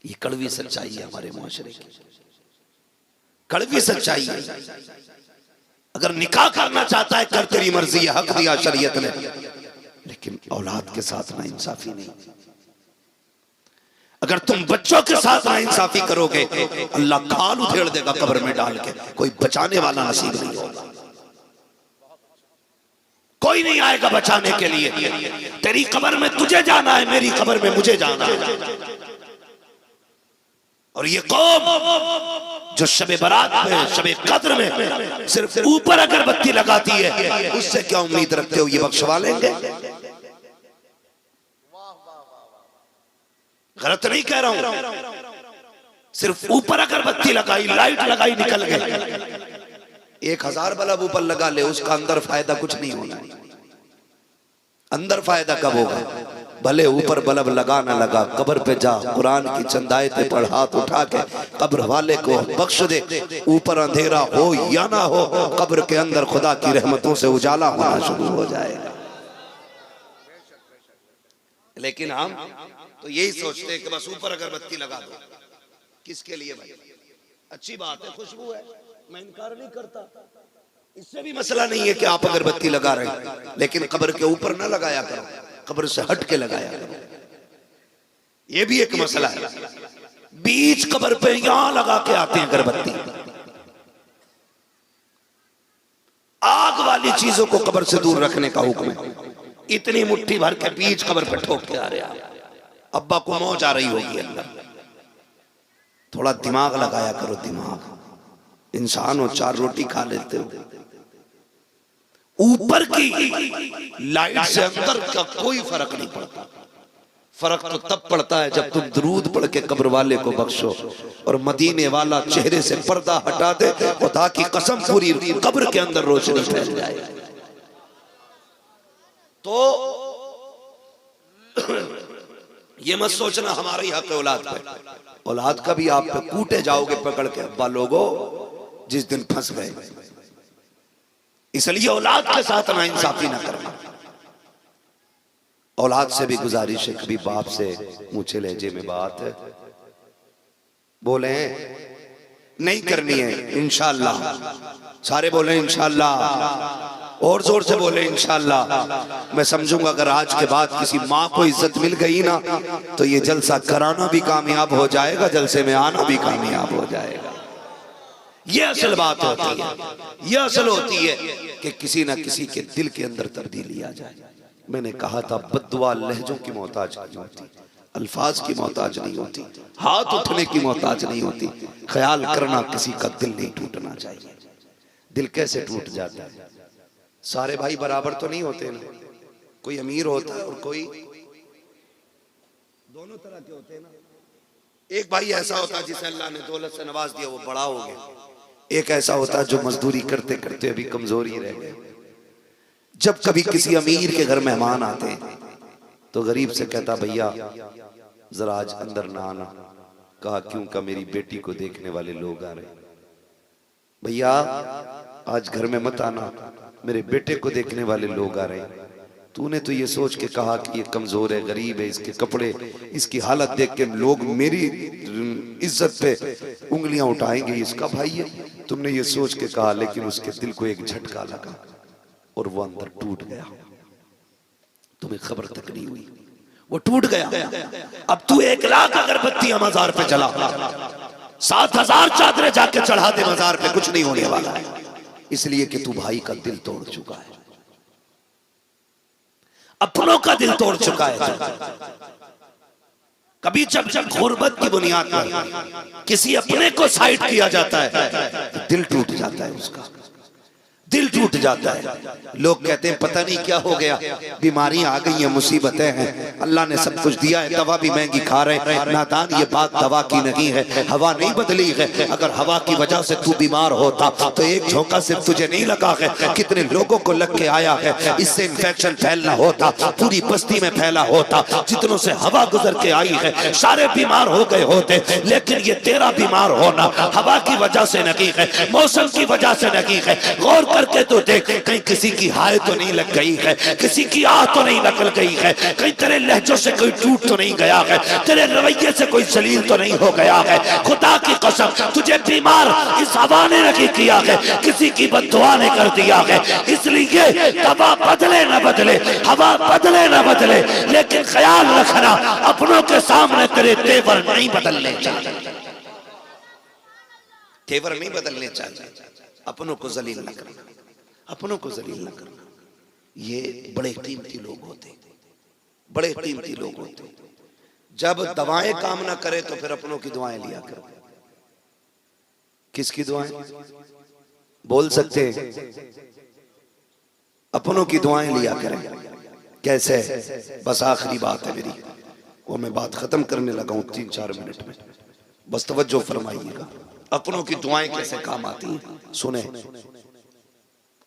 ये कड़वी सच्चाई है हमारे मुआशरे की, कड़वी सच्चाई है। अगर निकाह करना चाहता है कर, तेरी मर्जी है, हक दिया शरीयत ने, लेकिन औलाद के साथ ना इंसाफी नहीं। अगर तुम बच्चों के साथ ना इंसाफी करोगे अल्लाह खाल उधेड़ देगा कब्र में डाल के, कोई बचाने वाला नसीब नहीं होगा, कोई नहीं आएगा बचाने के लिए। तेरी कब्र में तुझे जाना है, मेरी कब्र में मुझे जाना है। और ये कौम जो शबे बारात में, शबे कद्र में सिर्फ ऊपर अगरबत्ती लगाती है, उससे क्या उम्मीद रखते हो ये बख्शवा लेंगे? गलत नहीं कह रहा हूं, सिर्फ ऊपर अगरबत्ती लगाई, लाइट लगाई, निकल गए। 1000 बल्ब ऊपर लगा ले, उसका अंदर फायदा कुछ नहीं होना। अंदर फायदा कब होगा? भले ऊपर बल्ब लगा ना लगा, कब्र पे जा, कुरान की चंद आयतें पढ़, हाथ उठा के कब्र वाले को बख्श दे। ऊपर अंधेरा हो या ना हो, कब्र के अंदर खुदा की रहमतों से उजाला होना शुरू हो जाएगा। लेकिन हम तो यही सोचते हैं कि बस ऊपर अगरबत्ती लगा दो। किसके लिए भाई? अच्छी बात है, खुशबू है, मैं इनकार नहीं करता, इससे भी मसला नहीं है कि आप अगरबत्ती लगा रहे हैं, लेकिन कब्र के ऊपर ना लगाया करो, कब्र से हट के लगाया करो। ये भी एक मसला है। बीच कब्र पे यहां लगा के आते हैं अगरबत्ती। आग वाली चीजों को कब्र से दूर रखने का हुक्म है। इतनी मुट्ठी भर के बीच कब्र पे ठोक के आ रहे हैं। अब्बा को मौज आ रही होगी, अल्लाह थोड़ा दिमाग लगाया करो, दिमाग। इंसान हो, 4 रोटी खा लेते हो। ऊपर की लाइट से अंदर का कोई फर्क नहीं पड़ता। फर्क तो तब पड़ता है जब तुम दरूद पढ़ के कब्र वाले को बख्शो और मदीने वाला चेहरे से पर्दा हटा दे, खुदा की कसम पूरी कब्र के अंदर रोशनी फैल जाए। तो ये मत सोचना हमारे हक औलाद पे, औलाद का भी आप पे कूटे जाओगे पकड़ के, अब्बा लोगो जिस दिन फंस गए। इसलिए औलाद के साथ ना इंसाफी ना करना। औलाद से भी गुजारिश है, कभी बाप से ऊंचे लहजे में बात बोले नहीं करनी है, इंशाअल्लाह। सारे बोले इंशाअल्लाह, और जोर से बोले इंशाअल्लाह। मैं समझूंगा अगर आज के बाद किसी माँ को इज्जत मिल गई ना, तो ये जलसा कराना भी कामयाब हो जाएगा, जलसे में आना भी कामयाब हो जाएगा। ये असल बात होती है, ये असल होती है कि किसी ना किसी के दिल के अंदर तब्दीली आ जाए। मैंने कहा था बद्दुआ लहजों की मोहताज नहीं होती, अल्फाज की मोहताज नहीं होती, हाथ उठने की मोहताज नहीं होती। ख्याल करना किसी का दिल नहीं टूटना चाहिए। दिल कैसे टूट जाता है? सारे भाई बराबर तो नहीं होते ना, कोई अमीर होता है और कोई दोनों तरह के होते हैं ना। एक भाई ऐसा होता है जिसे अल्लाह ने दौलत से नवाज दिया, वो बड़ा हो गया। एक ऐसा होता है जो मजदूरी करते करते अभी कमजोर ही रह गए। जब कभी किसी अमीर के घर मेहमान आते हैं तो गरीब से कहता भैया जरा आज अंदर ना आना। कहा क्यों? का मेरी बेटी को देखने वाले लोग आ रहे। भैया आज घर में मत आना, मेरे बेटे को देखने वाले लोग आ रहे हैं। तूने तो ये सोच के कहा कि ये कमजोर है, गरीब है, इसके कपड़े, इसकी हालत देख के लोग मेरी इज्जत पे उंगलियां उठाएंगे, इसका भाई है। तुमने ये सोच के कहा, लेकिन उसके दिल को एक झटका लगा और वो अंदर टूट गया। तुम्हें खबर तक नहीं हुई, वो टूट गया। अब तू 1 लाख अगरबत्तियां मजार पे जला, 7,000 चादरें जाके चढ़ा दे मजार पे, कुछ नहीं होने वाला है। इसलिए कि तू भाई का दिल तोड़ चुका है, अपनों का दिल तोड़ चुका है। कभी जब गुर्बत की बुनियाद पर किसी अपने को साइड किया जाता है, दिल टूट जाता है, उसका दिल टूट जाता है। लोग कहते हैं पता नहीं क्या हो गया, बीमारियां आ गई हैं, मुसीबतें हैं, अल्लाह ने सब कुछ दिया है, दवा भी महंगी खा रहे हैं। नादान, ये बात दवा की नहीं है, हवा नहीं बदली है। अगर हवा की वजह से तू बीमार होता तो एक झोंका सिर्फ तुझे नहीं लगा है, कितने लोगों को लग के आया है। इससे इंफेक्शन फैलना होता, पूरी बस्ती में फैला होता। जितनों से हवा गुजर के आई है सारे बीमार हो गए होते। लेकिन ये तेरा बीमार होना हवा की वजह से नहीं है, मौसम की वजह से नहीं है। गौर करके तो देख, कहीं किसी की हाय तो नहीं लग गई है, किसी की आह तो नहीं निकल गई है, कहीं तेरे लहजों से कोई टूट तो नहीं गया है, तेरे रवैये से कोई जलील तो नहीं हो गया है। खुदा की कसम तुझे बीमार इस हवा ने नहीं किया है, किसी की बद्दुआ ने कर दिया है। इसलिए दवा बदले न बदले, हवा बदले न बदले, लेकिन ख्याल रखना अपनों के सामने तेरे तेवर नहीं बदलने चाहिए, तेवर नहीं बदलने चाहिए। अपनों को जलील न करना, अपनों को जलील न करना। ये बड़े कीमती लोग होते, बड़े कीमती लोग होते। जब दवाएं काम ना करे तो फिर अपनों की दुआएं लिया करो। किसकी दुआएं बोल सकते हैं? अपनों की दुआएं लिया करें। कैसे? बस आखिरी बात है मेरी, वो मैं बात खत्म करने लगा हूं 3-4 मिनट में, बस तवज्जो फरमाइएगा। अपनों की दुआएं कैसे काम आती हैं सुने।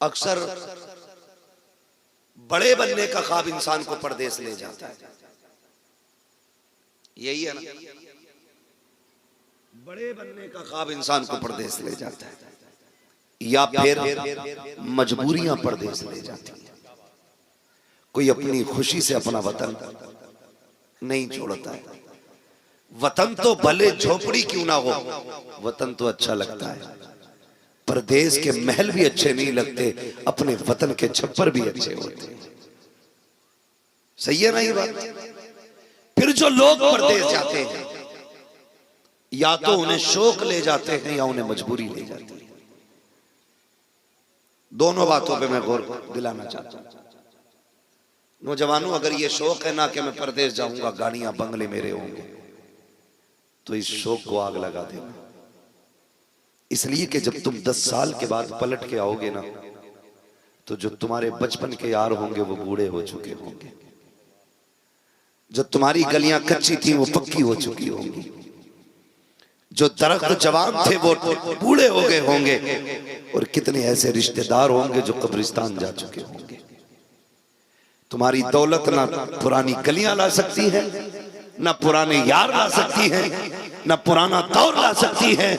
अक्सर बड़े बनने का ख्वाब इंसान को परदेश ले जाता है, यही है ना? बड़े बनने का ख्वाब इंसान को परदेश ले जाता है, या फिर मजबूरियां परदेश ले जाती है। कोई अपनी खुशी से अपना वतन नहीं छोड़ता है। वतन तो भले झोपड़ी क्यों ना हो, वतन तो अच्छा लगता है। परदेश के महल भी अच्छे नहीं लगते, अपने वतन के छप्पर भी अच्छे होते हैं। सही है ना ये बात? फिर जो लोग परदेश जाते हैं, या तो उन्हें शौक ले जाते हैं या उन्हें मजबूरी ले जाती है। दोनों बातों पे मैं गौर दिलाना चाहता हूं। नौजवानों, अगर ये शौक है ना कि मैं परदेश जाऊंगा, गाड़ियां बंगले मेरे होंगे, तो इस शौक को आग लगा देना। इसलिए कि जब तुम 10 साल के बाद पलट के आओगे ना, तो जो तुम्हारे बचपन के यार होंगे वो बूढ़े हो चुके होंगे, जो तुम्हारी गलियां कच्ची थी वो पक्की हो चुकी होंगी, जो दरख्त जवान थे वो बूढ़े हो गए होंगे, और कितने ऐसे रिश्तेदार होंगे जो कब्रिस्तान जा चुके होंगे। तुम्हारी दौलत ना पुरानी गलियां ला सकती है, ना पुराने यार ला सकती है, ना पुराना दौर ला सकती है,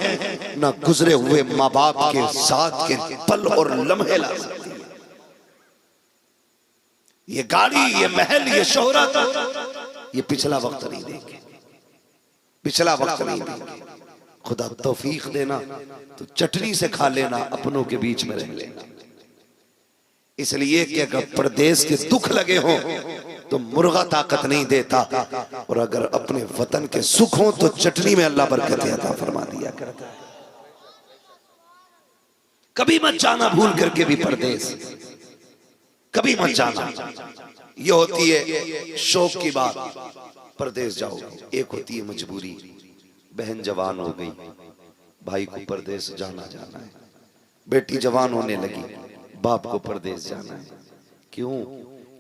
ना गुजरे हुए माँ बाप के साथ के पल और लम्हे ला सकती है। ये गाड़ी, ये महल, ये शोहरत, ये पिछला वक्त नहीं देंगे, पिछला वक्त नहीं देंगे। खुदा तौफीक देना तो चटनी से खा लेना, अपनों के बीच में रह लेना। इसलिए कि अगर परदेश के दुख लगे हो तो मुर्गा ताकत नहीं देता, और अगर अपने वतन के सुख हो तो चटनी में अल्लाह बरकत अता फरमा दिया करता है। कभी मत जाना भूल करके भी परदेश, कभी मत जाना। ये होती है शौक की बात, परदेश जाओ। एक होती है मजबूरी, बहन जवान हो गई, भाई को परदेश जाना है, बेटी जवान होने लगी, बाप को परदेश जाना है। क्यों?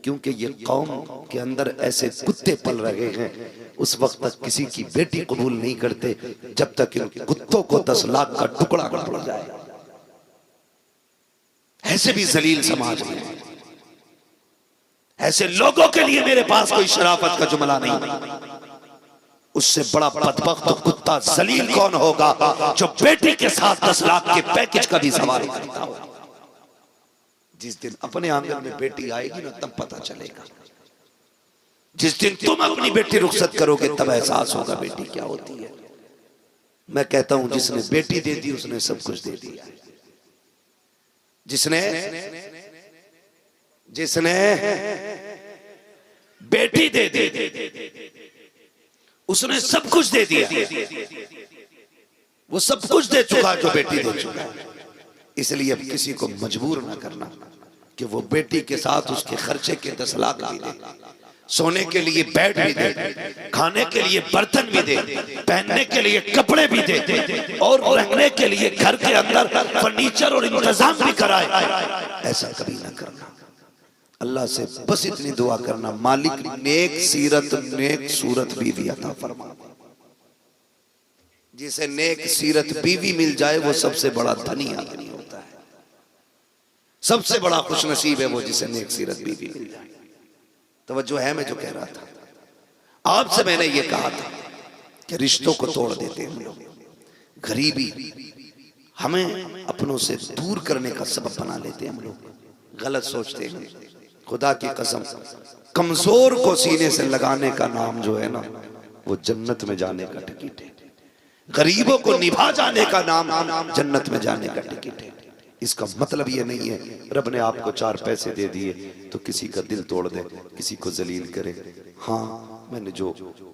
क्योंकि ये कौम के अंदर ऐसे कुत्ते पल रहे हैं, उस वक्त तक किसी की बेटी कबूल नहीं करते जब तक इन कुत्तों को 10 लाख का टुकड़ा न पड़ जाए। ऐसे भी जलील समाज में, ऐसे लोगों के लिए मेरे पास कोई शराफत का जुमला नहीं। उससे बड़ा बदबख्त कुत्ता जलील कौन होगा जो बेटी के साथ 10 लाख के पैकेज का भी सवाल करता हो। जिस दिन अपने आंगन में बेटी आएगी ना, तब पता चलेगा। जिस दिन तुम अपनी बेटी रुखसत करोगे तब एहसास होगा बेटी क्या होती है। मैं कहता हूं जिसने बेटी दे दी उसने सब कुछ दे दिया। जिसने बेटी दे दी उसने सब कुछ दे दिया। वो सब कुछ दे चुका जो बेटी दे चुका है। इसलिए अब किसी को मजबूर ना करना कि वो बेटी के साथ उसके खर्चे के 10 लाख भी दे, सोने के लिए बेड भी दे, खाने के लिए बर्तन भी दे, पहनने के लिए कपड़े भी दे, और रहने के लिए घर के अंदर फर्नीचर और इंतजाम भी कराए। ऐसा कभी ना करना। अल्लाह से बस इतनी दुआ करना, मालिक नेक सीरत नेक सूरत बीवी अता फरमा। जिसे नेक सीरत बीवी मिल जाए वो सबसे बड़ा धनी आदमी होता है, सबसे बड़ा खुशनसीब है वो जिसे नेक सीरत बीवी मिल जाए। तवज्जो है मैं जो कह रहा था आपसे? मैंने ये कहा था कि रिश्तों को तोड़ देते हैं हम लोग, गरीबी हमें अपनों से दूर करने का सबब बना लेते हैं हम लोग, गलत सोचते हैं। खुदा की कसम, कमजोर को सीने से लगाने का नाम जो है ना वो जन्नत में जाने का टिकट है। गरीबों को निभा जाने का नाम जन्नत में जाने का टिकट है। इसका मतलब ये नहीं है रब ने आपको 4 पैसे दे दिए तो किसी का दिल तोड़ दे, किसी को जलील करे। हाँ, मैंने जो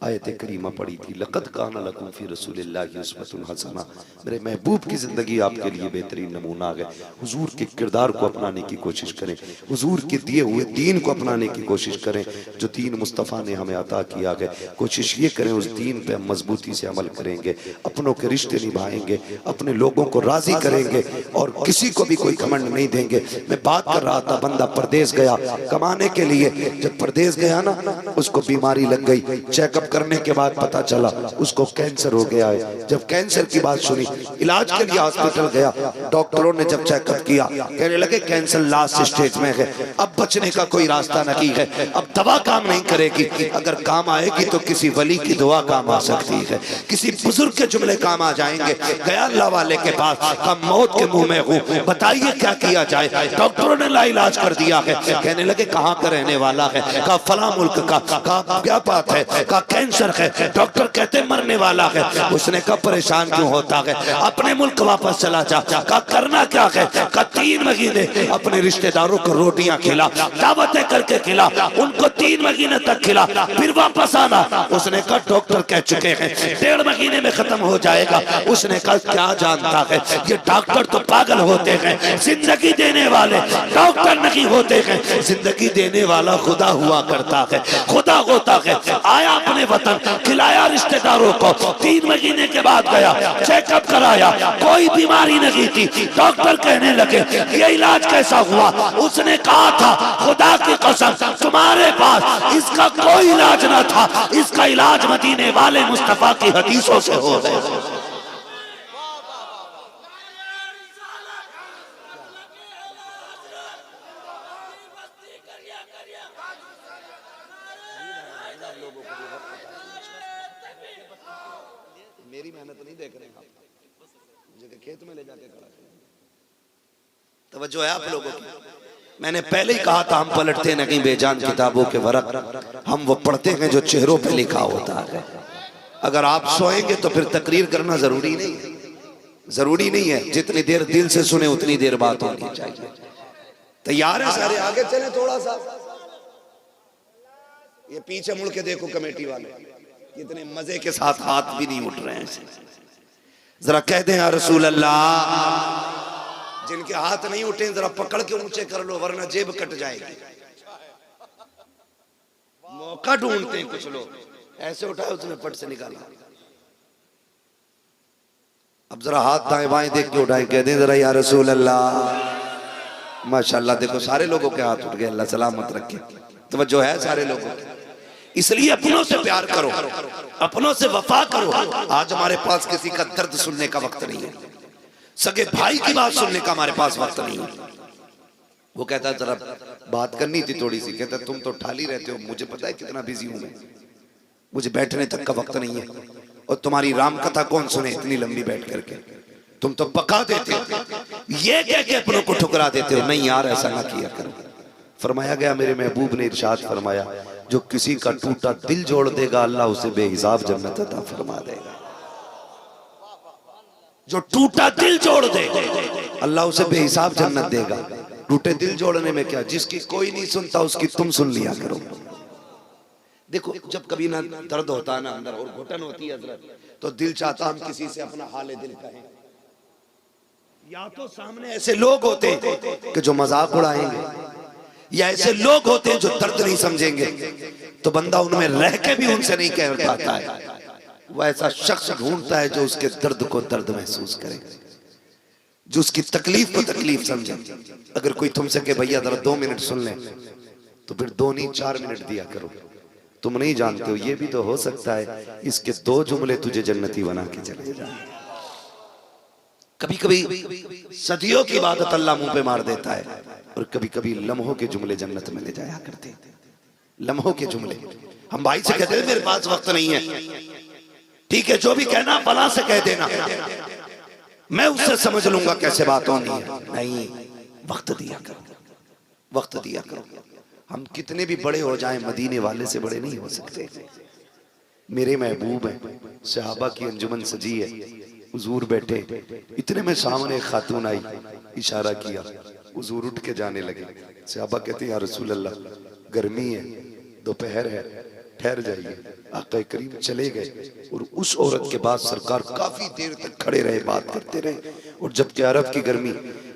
आयत करीमा पढ़ी थी, लक़द काना लकुम फ़ी रसूलिल्लाहि उस्वतुन हसना, मेरे महबूब की जिंदगी आपके लिए बेहतरीन नमूना है। हुजूर के किरदार को अपनाने की कोशिश करें, हुजूर के दिए हुए दीन को अपनाने की कोशिश करें जो दीन मुस्तफ़ा ने हमें अता किया है। कोशिश ये करें उस दीन पे हम मजबूती से अमल करेंगे, अपनों के रिश्ते निभाएंगे, अपने लोगों को राजी करेंगे और किसी को भी कोई घमंड नहीं देंगे। मैं बात कर रहा था, बंदा परदेश गया कमाने के लिए, जब परदेश गया ना उसको बीमारी लग गई, चेकअप करने के बाद पता चला उसको कैंसर हो गया है। जब कैंसर की बात सुनी, इलाज के लिए हॉस्पिटल गया, डॉक्टरों ने जब चेकअप किया कहने लगे कैंसर लास्ट स्टेज में है, अब बचने का कोई रास्ता नहीं है, अब दवा काम नहीं करेगी, अगर काम आएगी तो किसी वली की दुआ काम आ सकती है, किसी बुजुर्ग के जुमले काम आ जाएंगे। गया अल्लाह वाले के पास, हम मौत के मुंह में हूँ, बताइए क्या किया जाए। डॉक्टरों ने लाइलाज कर दिया है। कहने लगे कहाँ का रहने वाला है? कहा फला मुल्क का। कहा क्या बात है? कहा कैंसर है, डॉक्टर कहते मरने वाला है। उसने कहा परेशान क्यों होता है, अपने मुल्क वापस चला जा। कहा करना क्या है? कहा 3 महीने अपने रिश्तेदारों को रोटियां खिला, दावतें करके खिला, उनको 3 महीने तक खिला, फिर वापस आना। उसने कहा डॉक्टर कह चुके हैं 1.5 महीने में खत्म हो जाएगा। उसने कहा क्या जानता है, ये डॉक्टर तो पागल होते हैं, जिंदगी देने वाले डॉक्टर नहीं होते हैं, जिंदगी देने वाला खुदा हुआ करता है। खुदा होता है आया अपने वतन, खिलाया रिश्तेदारों को, 3 महीने के बाद गया, चेकअप कराया, कोई बीमारी नहीं थी। डॉक्टर कहने लगे ये इलाज कैसा हुआ? उसने कहा था खुदा की कसम तुम्हारे पास इसका कोई इलाज ना था, इसका इलाज मदीने वाले मुस्तफा की हदीसों से हो गया। मेरी मेहनत नहीं देख रहे आप, मुझे खेत में ले जाके खड़ा करें। तवज्जो है आप लोगों की। मैंने पहले ही कहा था हम पलटते नहीं बेजान किताबों के वरक, हम वो पढ़ते हैं जो चेहरों पे लिखा होता है। अगर आप सोएंगे तो फिर तकरीर करना जरूरी नहीं है, जरूरी नहीं है। जितनी देर दिल से सुने उतनी देर बात होनी चाहिए। तैयार है सारे? आगे चले थोड़ा सा। ये पीछे मुड़ के देखो कमेटी वाले कितने मजे के साथ हाथ भी नहीं उठ रहे हैं। जरा कह दें या रसूल अल्लाह। जिनके हाथ नहीं उठे जरा पकड़ के ऊंचे कर लो वरना जेब कट जाएगी। मौका ढूंढते हैं कुछ लोग, ऐसे उठाए उसने पट से निकाला। अब जरा हाथ दाएं बाएं देख के उठाए, कह दें जरा या रसूल अल्लाह। माशाल्लाह देखो सारे लोगों के हाथ उठ गए, अल्लाह सलामत रखे। तवज्जो है सारे लोगों की। इसलिए अपनों से प्यार करो, अपनों से वफा करो। आज हमारे पास किसी का दर्द सुनने का वक्त नहीं है, सगे भाई की बात सुनने का हमारे पास वक्त नहीं है। वो कहता जरा बात करनी थी थोड़ी सी। कहता तुम तो ठाली रहते हो, मुझे पता है कितना बिजी हूं मैं, मुझे बैठने तक का वक्त नहीं है। और तुम्हारी राम कथा कौन सुने इतनी लंबी बैठ करके? तुम तो पका देते हो, ये कह के अपनों को ठुकरा देते हो। नहीं यार ऐसा ना किया करो। फरमाया गया मेरे महबूब ने इरशाद फरमाया जो किसी का टूटा दिल जोड़ देगा अल्लाह उसे बेहिसाब जन्नत अता फरमा देगा। जो टूटा दिल जोड़ दे अल्लाह उसे बेहिसाब जन्नत देगा। टूटे दिल जोड़ने में क्या, जिसकी कोई नहीं सुनता उसकी तुम सुन लिया करो। देखो जब कभी ना दर्द होता है ना अंदर और घुटन होती है हजरत, तो दिल चाहता हम किसी से अपना हाल दिल कहें। या तो सामने ऐसे लोग होते हैं कि जो मजाक उड़ाएंगे, या ऐसे लोग होते हैं जो दर्द नहीं समझेंगे, तो बंदा उनमें रह के भी उनसे नहीं कह पाता है। वो ऐसा शख्स ढूंढता है जो उसके दर्द को दर्द महसूस करे, जो उसकी तकलीफ को तकलीफ समझे। अगर कोई तुमसे कहे भैया जरा 2 मिनट सुन ले, तो फिर 2 नहीं 4 मिनट दिया करो। तुम नहीं जानते हो ये भी तो हो सकता है इसके 2 जुमले तुझे जन्नती बना के चले जाए। कभी कभी सदियों की इबादत अल्लाह मुंह पे मार देता है, और कभी कभी लम्हों के जुमले जन्नत में ले जाया करते। लम्हों के जुमले हम भाई से कहते हैं मेरे पास वक्त नहीं है, ठीक है जो भी कहना फला से कह देना, मैं उससे समझ लूंगा कैसे बात होनी है। नहीं, वक्त दिया करो, वक्त दिया करो। हम कितने भी बड़े हो जाएं मदीने वाले से बड़े नहीं हो सकते। मेरे महबूब हैं, सहाबा की अंजुमन सजी है, हुजूर बैठे, इतने में सामने खातून आई, इशारा किया, हुजूर उठ के जाने लगे। सहाबा कहते हैं या रसूल अल्लाह गर्मी है, दोपहर है, ठहर जाइए। आका करीम चले गए और उस औरत के बाद सरकार काफी देर तक खड़े रहे, बात करते रहे। और जबकि अरब की गर्मी,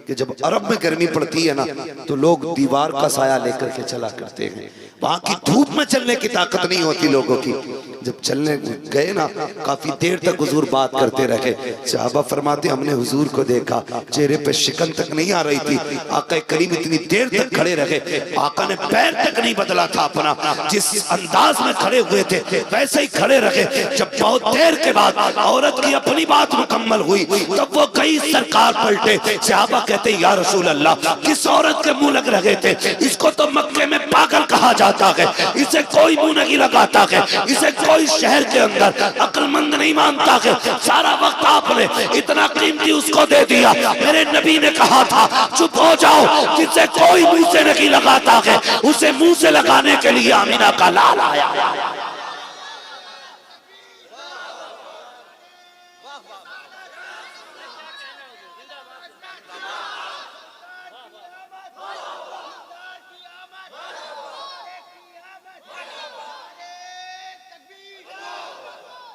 कि जब अरब में गर्मी पड़ती है ना तो लोग दीवार का साया लेकर के चला करते हैं, वहां की धूप में चलने की ताकत नहीं होती लोगों की। जब चलने गए ना काफी देर तक हुजूर बात करते रहे। सहाबा फरमाते हमने हुजूर को देखा, चेहरे पे शिकन तक नहीं आ रही थी। आका करीम इतनी देर तक खड़े रहे, आका ने पैर तक नहीं बदला था अपना, जिस अंदाज में खड़े हुए थे वैसे ही खड़े रहे। जब बहुत देर के बाद औरत की अपनी बात मुकम्मल हुई तब वो गई, सरकार पलटे। सहाबा कहते या रसूल अल्लाह किस औरत के मुंह लग रहे थे? इसको तो मक्के में पागल कहा जाता है, इसे कोई मुंह नहीं लगाता है, इसे कोई शहर के अंदर अक्लमंद नहीं मानता है। सारा वक्त आपने इतना कीमती उसको दे दिया। मेरे नबी ने कहा था चुप हो जाओ, जिसे कोई मुंह से नहीं लगाता है उसे मुंह से लगाने के लिए आमीना का लाल आया।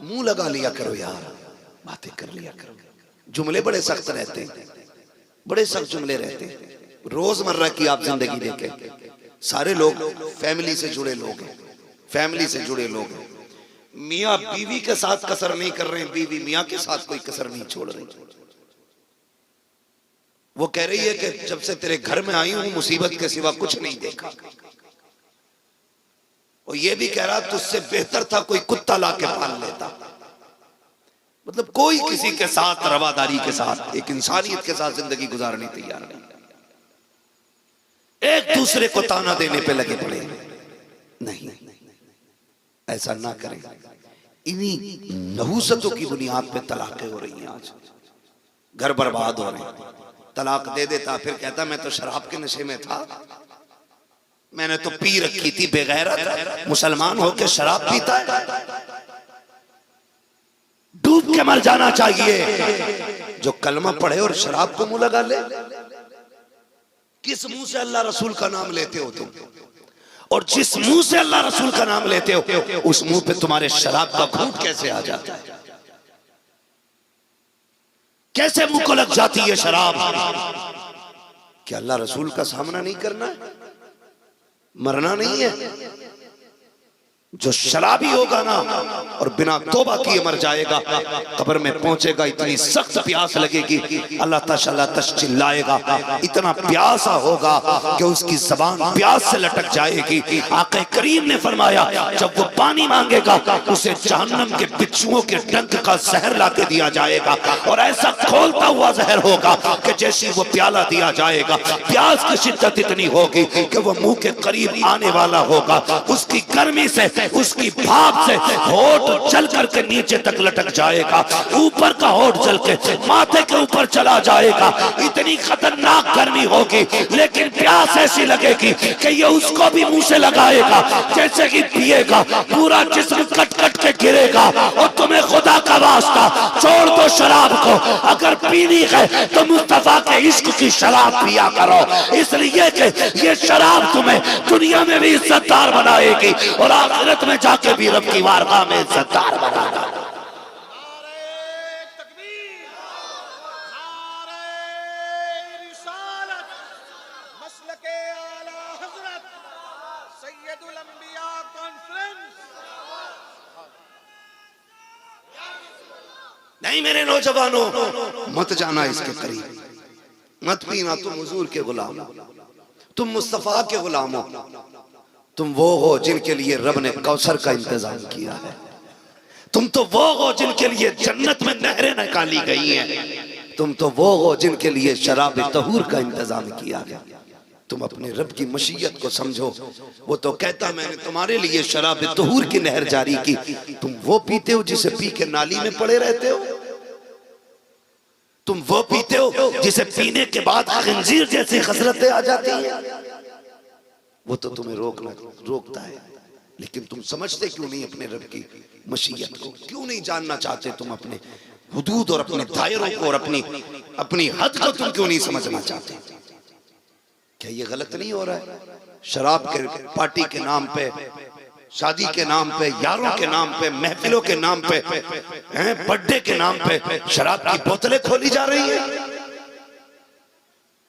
मुंह लगा लिया करो यार, बातें कर लिया करो। जुमले बड़े सख्त रहते हैं, बड़े सख्त जुमले रहते हैं। रोजमर्रा की आप जिंदगी देखें, सारे लोग फैमिली से जुड़े लोग हैं, फैमिली से जुड़े लोग हैं। मियाँ बीवी के साथ कसर नहीं कर रहे हैं, बीवी मियाँ के साथ कोई कसर नहीं छोड़ रही। वो कह रही है कि जब से तेरे घर में आई हूं मुसीबत के सिवा कुछ नहीं देखा। और ये भी कह रहा तुझसे बेहतर था कोई कुत्ता लाके पाल लेता। मतलब कोई किसी के साथ रवादारी के साथ, एक इंसानियत के साथ जिंदगी गुजारने तैयार नहीं, एक दूसरे को ताना देने पे लगे पड़े। नहीं, ऐसा ना करें। इन्हीं नहुसतों की बुनियाद पे तलाकें हो रही हैं आज, घर बर्बाद हो रहे हैं। तलाक दे देता, फिर कहता मैं तो शराब के नशे में था, मैंने तो पी रखी थी, बेगैरत मुसलमान होकर शराब पीता है। डूब के मर जाना चाहिए जो कलमा पढ़े और शराब को मुंह लगा ले। किस मुंह से अल्लाह रसूल का नाम लेते हो तुम? और जिस मुंह से अल्लाह रसूल का नाम लेते हो उस मुंह पे तुम्हारे शराब का घूंट कैसे आ जाता है? कैसे मुंह को लग जाती है शराब? क्या अल्लाह रसूल का सामना नहीं करना है? मरना नहीं है? जो शराबी होगा ना और बिना तौबा किए मर जाएगा, कब्र में पहुंचेगा, इतनी सख्त प्यास लगेगी, अल्लाह ताला तश चिल्लाएगा, इतना प्यासा होगा कि उसकी जबान प्यास से लटक जाएगी। आका करीम ने फरमाया जब वो पानी मांगेगा उसे जहन्नम के बिच्छुओं के डंक का जहर लाके दिया जाएगा, और ऐसा खोलता हुआ जहर होगा कि जैसे वो प्याला दिया जाएगा, प्यास की शिद्दत इतनी होगी कि वो मुंह के करीब आने वाला होगा। उसकी गर्मी से, उसकी भाप से होठ जल करके नीचे तक लटक जाएगा, ऊपर का होठ जल के माथे के ऊपर चला जाएगा। इतनी खतरनाक गर्मी होगी, लेकिन प्यास ऐसी लगेगी कि ये उसको भी मुंह से लगाएगा, जैसे कि पिएगा, पूरा जिस्म कट कट के गिरेगा। और तुम्हें खुदा का वास्ता छोड़ दो शराब को, अगर पीनी है तो मुस्तफा के इश्क की शराब पिया करो, इसलिए कि ये शराब तुम्हें दुनिया में भी इज्जतदार बनाएगी और आखिरत में जाके भी रब की वारगाह में इज्जतदार बनाना। नहीं मेरे नौजवानों, मत जाना इसके करीब, मत पीना। तुम हुजूर के गुलाम हो, तुम मुस्तफा के गुलाम हो, तुम वो हो जिनके लिए रब ने कौसर का इंतजाम किया है। तुम तो वो हो जिनके लिए जन्नत में नहरें निकाली गई हैं। तुम तो वो हो जिनके लिए शराब तहूर का इंतजाम किया गया। तुम अपने रब की मशीयत को समझो। वो तो कहता मैंने तुम्हारे लिए शराब तहूर की नहर जारी की, तुम वो पीते हो जिसे पी के नाली में पड़े रहते हो। तुम वो पीते हो जिसे पीने के बाद खंजीर जैसी खसरतें आ जाती हैं। वो तो तुम्हें रोकता है, लेकिन तुम समझते क्यों नहीं अपने रब की मशीयत को? क्यों नहीं जानना चाहते तुम अपने हुदूद और अपने दायरों को और अपनी हद को तुम क्यों नहीं समझना चाहते? क्या ये गलत नहीं हो रहा है? शराब के पार्टी के नाम पे, शादी के नाम पे, यारों के नाम पे, महफिलों के नाम पे, बर्थडे के नाम पे शराब की बोतलें खोली जा रही है।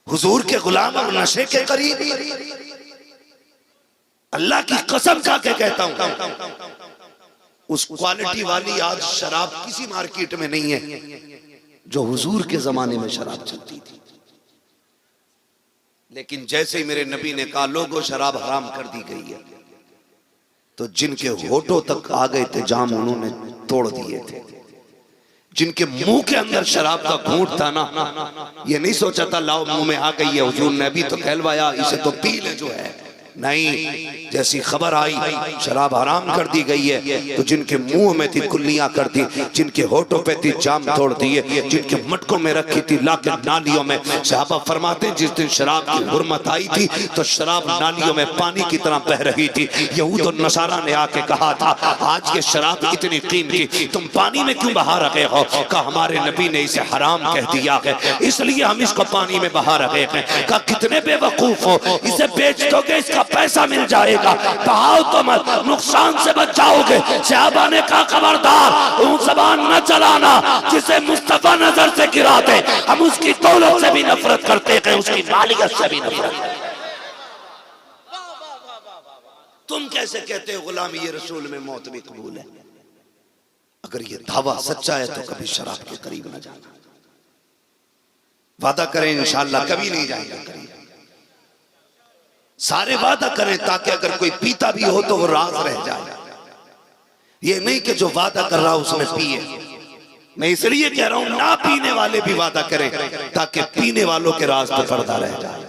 हुजूर के गुलाम और नशे के करीब। अल्लाह की कसम खा के कहता हूं, उस क्वालिटी वाली आज शराब किसी मार्केट में नहीं है जो हुजूर के जमाने में शराब चलती थी। लेकिन जैसे ही मेरे नबी ने कहा लोगों शराब हराम कर दी गई है, तो जिनके होठों तक आ गए थे जाम उन्होंने तोड़ दिए थे। जिनके मुंह के अंदर शराब का घूंट था ना, ये नहीं सोचा था लाओ मुंह में आ गई है, हुजूर ने भी तो कहलवाया इसे तो पी ले जो है। नहीं, जैसी खबर आई शराब हराम कर दी गई है, तो जिनके मुंह में थी कुल्लियां कर दी, जिनके होठों पे थी जाम तोड़ दिए, जिनके मटकों में रखी थी लाके नालियों में। सहाबा फरमाते जिस दिन शराब की हुर्मत आई थी तो शराब नालियों में पानी की तरह बह रही थी। यहूद और नसारा ने आके कहा था आज ये शराब इतनी कीमती तुम पानी में क्यों बहा रहे हो? कहा हमारे नबी ने इसे हराम कह दिया है, इसलिए हम इसको पानी में बहा रहे हैं। कहा कितने बेवकूफ हो, इसे बेच दोगे इसका पैसा मिल जाएगा, बहाओ तो मत, नुकसान से बच जाओगे। सहाबा ने कहा खबरदार वो ज़बान न चलाना जिसे मुस्तफा नजर से गिरा दे। हम उसकी दौलत से भी नफरत करते हैं, उसकी मालियत से भी नफरत। तुम कैसे कहते हो गुलामी ये रसूल में मौत भी कबूल है? अगर ये दावा सच्चा है तो कभी शराब के करीब न जाना। वादा करें इंशाअल्लाह कभी नहीं जाएगा करीब। सारे वादा करें ताकि अगर कोई पीता भी हो तो वो राज रह जाए। ये नहीं कि जो वादा कर रहा उसमें पिए। मैं इसलिए कह रहा हूं ना पीने वाले भी वादा करें ताकि पीने वालों के राज पे पर्दा रह जाए।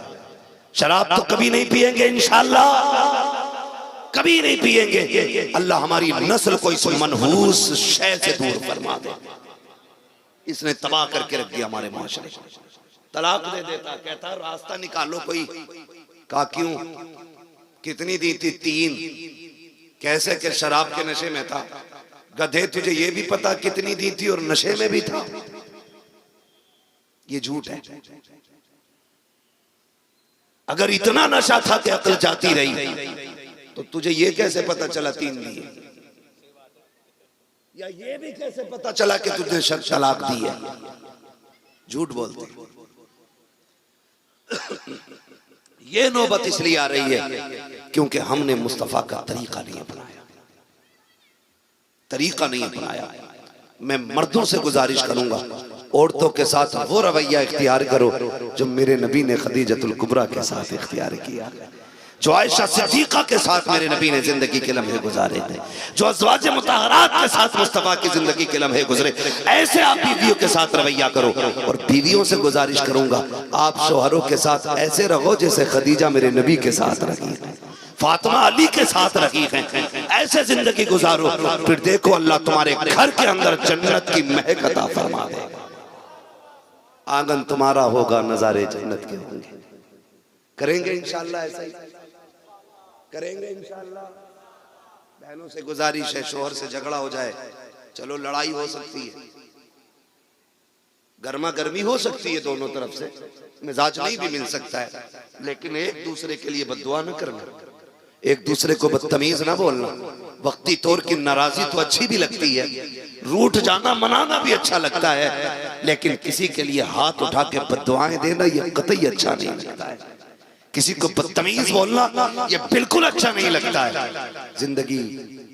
शराब तो कभी नहीं पिएंगे इंशाअल्लाह, कभी नहीं पिएंगे। अल्लाह हमारी नस्ल को इस मनहूस शय से दूर फरमा दे। इसने तबाह करके रख दिया हमारे माशरे को। तलाक दे देता, कहता रास्ता निकालो कोई। कहा क्यों? कितनी दी थी? 3। कैसे कि शराब के नशे में था। गधे तुझे ये भी पता कितनी दी थी और नशे में भी था? ये झूठ है। अगर इतना नशा था कि अकल जाती रही तो तुझे ये कैसे पता चला 3 दिए? या ये भी कैसे पता चला कि तुझे तलाक दी है? झूठ बोलते। ये नौबत इसलिए आ रही है क्योंकि हमने मुस्तफा का तरीका नहीं अपनाया। तरीका नहीं अपनाया। मैं मर्दों से गुजारिश करूंगा औरतों के साथ वो रवैया इख्तियार करो जो मेरे नबी ने खदीजतुल कुबरा के साथ इख्तियार किया, जो आयशा सिद्दीका के साथ मेरे नबी ने जिंदगी के लम्हे गुजारे थे, जो अज़वाज मुतहरात के साथ मुस्तफा की जिंदगी के लम्हे गुजरे। ऐसे आप बीवियों के साथ रवैया करो। और बीवियों से गुजारिश करूंगा आप शोहरों के साथ ऐसे रहो जैसे खदीजा मेरे नबी के साथ रही है, फातिमा अली के साथ रही है। ऐसे जिंदगी गुजारो, फिर देखो अल्लाह तुम्हारे घर के अंदर जन्नत की महक अता फरमा देगा। आंगन तुम्हारा होगा, नजारे जन्नत के होंगे। करेंगे इंशाअल्लाह, ऐसा ही करेंगे इंशाअल्लाह। बहनों से गुजारिश है, शोहर से झगड़ा हो जाए, चलो लड़ाई हो सकती है, गर्मा गर्मी हो सकती है, दोनों तरफ से मिजाज नहीं भी मिल सकता है, लेकिन एक दूसरे के लिए बद्दुआ न करना, एक दूसरे को बदतमीज ना बोलना। वक्ती तौर की नाराजी तो अच्छी भी लगती है, रूठ जाना मनाना भी अच्छा लगता है, लेकिन किसी के लिए हाथ उठा के बद्दुआएं देना ये कतई अच्छा नहीं लगता है। किसी को बदतमीज बोलना ये बिल्कुल अच्छा नहीं लगता है। जिंदगी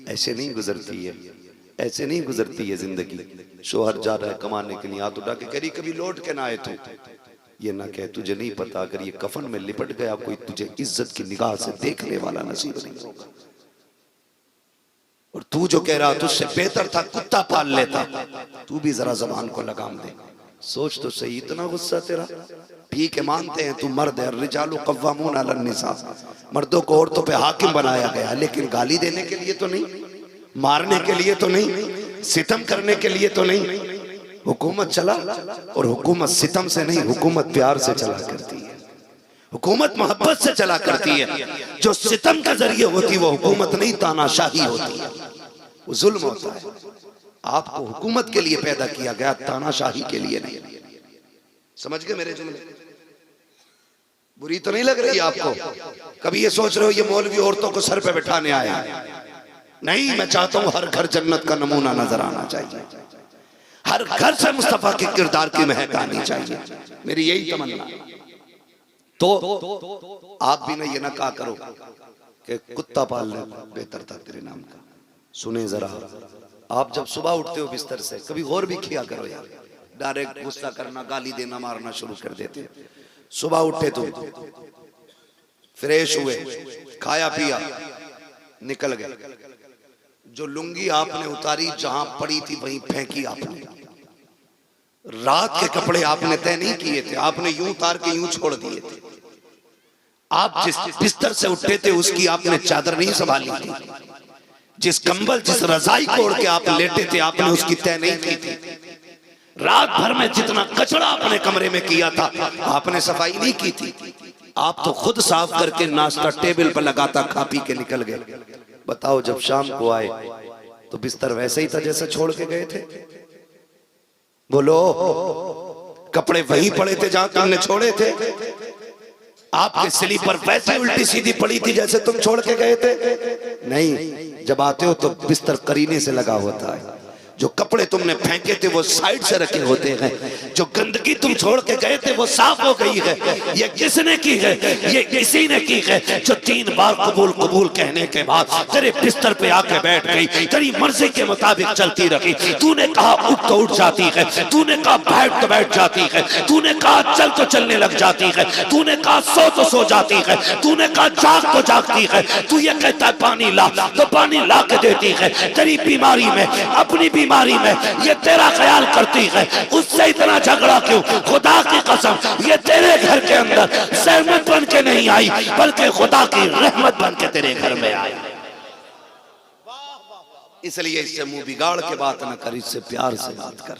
ऐसे नहीं गुजरती है, ऐसे नहीं गुजरती है जिंदगी। शोहर जा रहा है कमाने के लिए, हाथ उठा के करी कभी लौट के ना आए तू, ये ना कहे तुझे नहीं पता अगर ये कफन में लिपट गया कोई तुझे इज्जत की निगाह से देखने वाला नसीब नहीं होगा। और तू जो कह रहा तुझसे बेहतर था कुत्ता पाल लेता, तू भी जरा जबान को लगाम दे। सोच तो सही, इतना गुस्सा तेरा। ठीक है मानते हैं तू मर्द है, रिजालु कव्वामून अलन निसा, मर्दों को औरतों पे हाकिम बनाया गया, लेकिन गाली देने के लिए तो नहीं, मारने के लिए तो नहीं, सितम करने के लिए तो नहीं। हुकूमत चला और हुकूमत सितम से नहीं, हुकूमत प्यार से चला करती है, हुकूमत मोहब्बत से चला करती है। जो सितम के जरिए होती वो हुकूमत नहीं, तानाशाही होती है, वो जुल्म होता है। आपको हुकूमत के लिए पैदा किया गया, तानाशाही के लिए नहीं। समझ गए मेरे जुमले? बुरी तो नहीं लग रही आपको? कभी ये सोच रहे हो ये मौलवी औरतों को सर पे बिठाने आया? नहीं, मैं चाहता हूं हर घर जन्नत का नमूना नजर आना चाहिए, हर घर से मुस्तफा के किरदार की महक आनी चाहिए, मेरी यही तमन्ना। तो आप भी ना ये ना कहा करो कि कुत्ता पालना बेहतर था तेरे नाम का। सुने जरा, आप जब सुबह उठते हो बिस्तर से कभी गौर भी किया करो यार। डायरेक्ट गुस्सा करना, गाली देना, मारना शुरू कर देते। सुबह उठे तुम, फ्रेश हुए, खाया पिया, निकल गए, जो लुंगी आपने उतारी जहां पड़ी थी वहीं फेंकी आपने। रात के कपड़े आपने तय नहीं किए थे, आपने यूं उतार के यूं छोड़ दिए थे। आप जिस बिस्तर से उठे थे उसकी आपने चादर नहीं संभाली थी, जिस कंबल जिस रजाई को ओढ़ के आप लेटे थे आपने उसकी तय नहीं की थी। रात भर में जितना कचरा अपने कमरे में किया था आपने सफाई नहीं की थी। आप तो खुद साफ करके नाश्ता टेबल पर लगाता, खा पी के निकल गए। बताओ जब शाम को आए तो बिस्तर वैसे ही था जैसे छोड़ के गए थे? बोलो, कपड़े वहीं पड़े थे जहां तुमने छोड़े थे? आपके स्लीपर वैसे उल्टी सीधी पड़ी थी जैसे तुम छोड़ के गए थे? नहीं, जब आते हो तो बिस्तर करीने से लगा होता है, जो कपड़े तुमने फेंके थे वो साइड से रखे होते हैं, जो गंदगी तुम छोड़ के गए थे वो साफ हो गई है। ये किसने की है? ये इसी ने की है जो 3 बार कबूल कबूल कहने के बाद तेरे बिस्तर पे आके बैठ गई, तेरी मर्जी के मुताबिक चलती रही। तूने कहा उठ तो उठ जाती है, तूने कहा बैठ तो बैठ जाती है, तूने कहा चल तो चलने लग जाती है, तूने कहा सो तो सो जाती है, तूने कहा जाग तो जागती है। तू ये कहता है पानी ला तो पानी ला के देती है। तेरी बीमारी में, अपनी बीमारी में ये तेरा ख्याल करती है, उससे इतना झगड़ा क्यों? खुदा की कसम ये तेरे घर के अंदर सहमत बन के नहीं आई, बल्कि खुदा की रहमत बन के तेरे घर में आई। इसलिए इससे मुंह बिगाड़ के बात न कर, इससे प्यार से बात कर।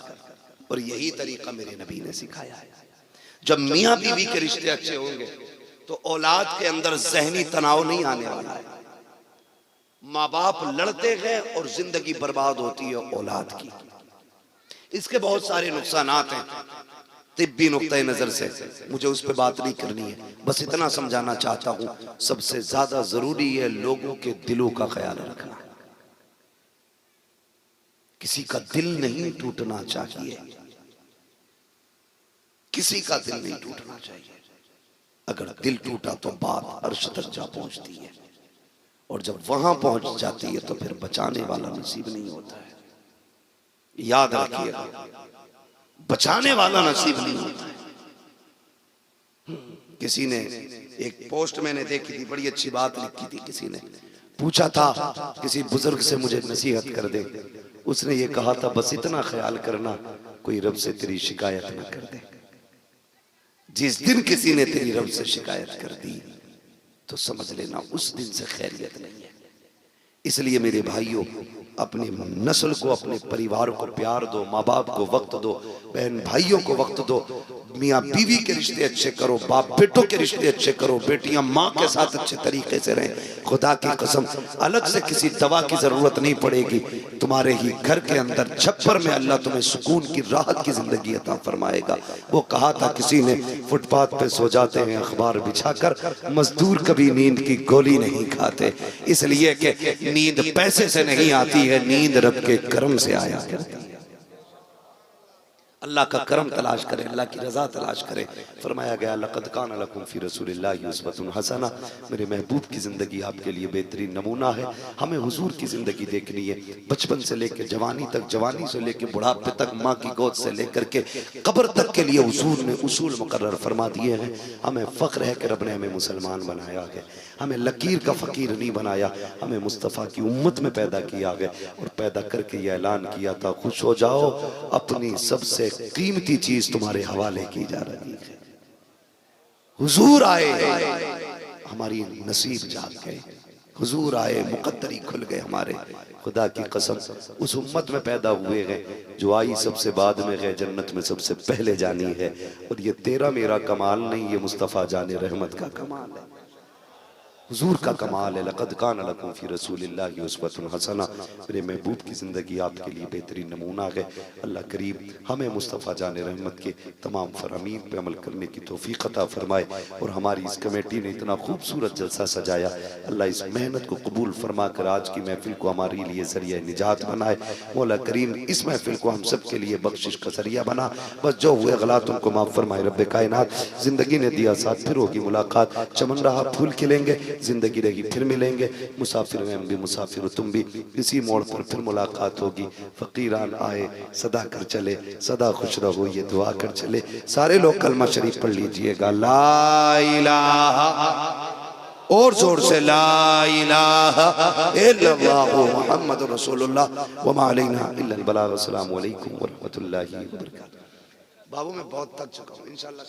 और यही तरीका मेरे नबी ने सिखाया है। जब मियां बीवी के रिश्ते अच्छे होंगे तो औलाद के अंदर ज़हनी तनाव नहीं आने वाला है। माँ बाप लड़ते हैं और जिंदगी बर्बाद होती है औलाद की। इसके बहुत सारे नुकसानात हैं तिब्बी नुक्ता नजर से, मुझे उस पर बात नहीं करनी है। बस इतना समझाना चाहता हूं, सबसे ज्यादा जरूरी है लोगों के दिलों का ख्याल रखना। किसी का दिल नहीं टूटना चाहिए, किसी का दिल नहीं टूटना चाहिए। अगर दिल टूटा तो बात अर्श तक जा पहुंचती है, और जब वहां पहुंच जाती है तो फिर बचाने वाला नसीब नहीं होता है। याद रखिएगा, बचाने वाला नसीब नहीं होता है। किसी ने एक पोस्ट मैंने देखी थी, बड़ी अच्छी बात लिखी थी। किसी ने पूछा था किसी बुजुर्ग से मुझे नसीहत कर दे। उसने ये कहा था बस इतना ख्याल करना कोई रब से तेरी शिकायत न कर दे। जिस दिन किसी ने तेरी रब से शिकायत कर दी तो समझ लेना उस दिन से खैरियत नहीं है। इसलिए मेरे भाइयों, अपनी नस्ल को, अपने परिवार को प्यार दो, माँ बाप को वक्त दो, बहन भाइयों को वक्त दो, मियाँ बीवी के रिश्ते अच्छे करो, बाप बेटों के रिश्ते अच्छे करो, बेटियां माँ के साथ अच्छे तरीके से रहें। खुदा की कसम अलग से किसी दवा की जरूरत नहीं पड़ेगी। तुम्हारे ही घर के अंदर छप्पर में अल्लाह तुम्हें सुकून की राहत की जिंदगी अता फरमाएगा। वो कहा था किसी ने, फुटपाथ पे सो जाते हैं अखबार बिछाकर, मजदूर कभी नींद की गोली नहीं खाते। इसलिए कि नींद पैसे से नहीं आती है, नींद रब के करम से आया करती है। अल्लाह का करम तलाश करें, अल्लाह की रजा तलाश करें। फरमाया गया लक़द कान लकुम फ़ी रसूलिल्लाहि उस्वतुन हसना, मेरे महबूब की ज़िंदगी आपके लिए बेहतरीन नमूना है। हमें हुजूर की ज़िंदगी देखनी है, बचपन से लेकर जवानी तक, जवानी से लेकर बुढ़ापे तक, माँ की गोद से लेकर के कब्र तक के लिए हुजूर ने उसूल मुकर्रर फरमा दिए हैं। हमें फ़ख्र है कि रब ने हमें मुसलमान बनाया है, हमें लकीर का फ़कीर नहीं बनाया, हमें मुस्तफ़ा की उम्मत में पैदा किया है। और पैदा करके ये ऐलान किया था, खुश हो जाओ, अपनी सबसे कीमती चीज तुम्हारे हवाले की जा रही है। हुजूर आए, हमारी नसीब जाग गए, हुजूर आए, मुकद्दरी खुल गए हमारे। खुदा की कसम उस उम्मत में पैदा हुए हैं जो आई सबसे बाद में है, जन्नत में सबसे पहले जानी है। और ये तेरा मेरा कमाल नहीं, ये मुस्तफ़ा जाने रहमत का कमाल है, हुजूर का कमाल है। लक़द कान लकुम फ़ी रसूलिल्लाहि उस्वतुन हसना, मेरे महबूब की ज़िंदगी आपके लिए बेहतरीन नमूना है। अल्लाह करीब हमें मुस्तफ़ा जाने रहमत के तमाम फरामीन पे अमल करने की तौफ़ीक़ अता फरमाए। और हमारी इस कमेटी ने इतना खूबसूरत जलसा सजाया, अल्लाह इस मेहनत को कबूल फरमा कर आज की महफिल को हमारे लिए ज़रिया निजात बनाए। मौला करीम इस महफिल को हम सब के लिए बख्शिश का ज़रिया बना। बस जो हुए गलत उनको माफ़ फरमाए रब्बे कायनात। ज़िंदगी ने दिया साथ, फिर होगी मुलाकात, चमन रहा फूल खिलेंगे, जिंदगी रहेगी फिर मिलेंगे। मुसाफिर में हम भी, मुसाफिर तुम भी, इसी मोड़ पर फिर मुलाकात होगी। फकीरान आए सदा कर चले, सदा खुश रहो ये दुआ कर चले। सारे लोग कलमा शरीफ पढ़ लीजिएगा, ला इलाहा, और जोर से ला इलाहा इल्लल्लाहु मुहम्मदुर रसूलुल्लाह व मा अलैना इल्ला अल बलाग। अस्सलामु अलैकुम व रहमतुल्लाहि व बरकातहू। बाबू मैं बहुत थक चुका हूँ, इंशाअल्लाह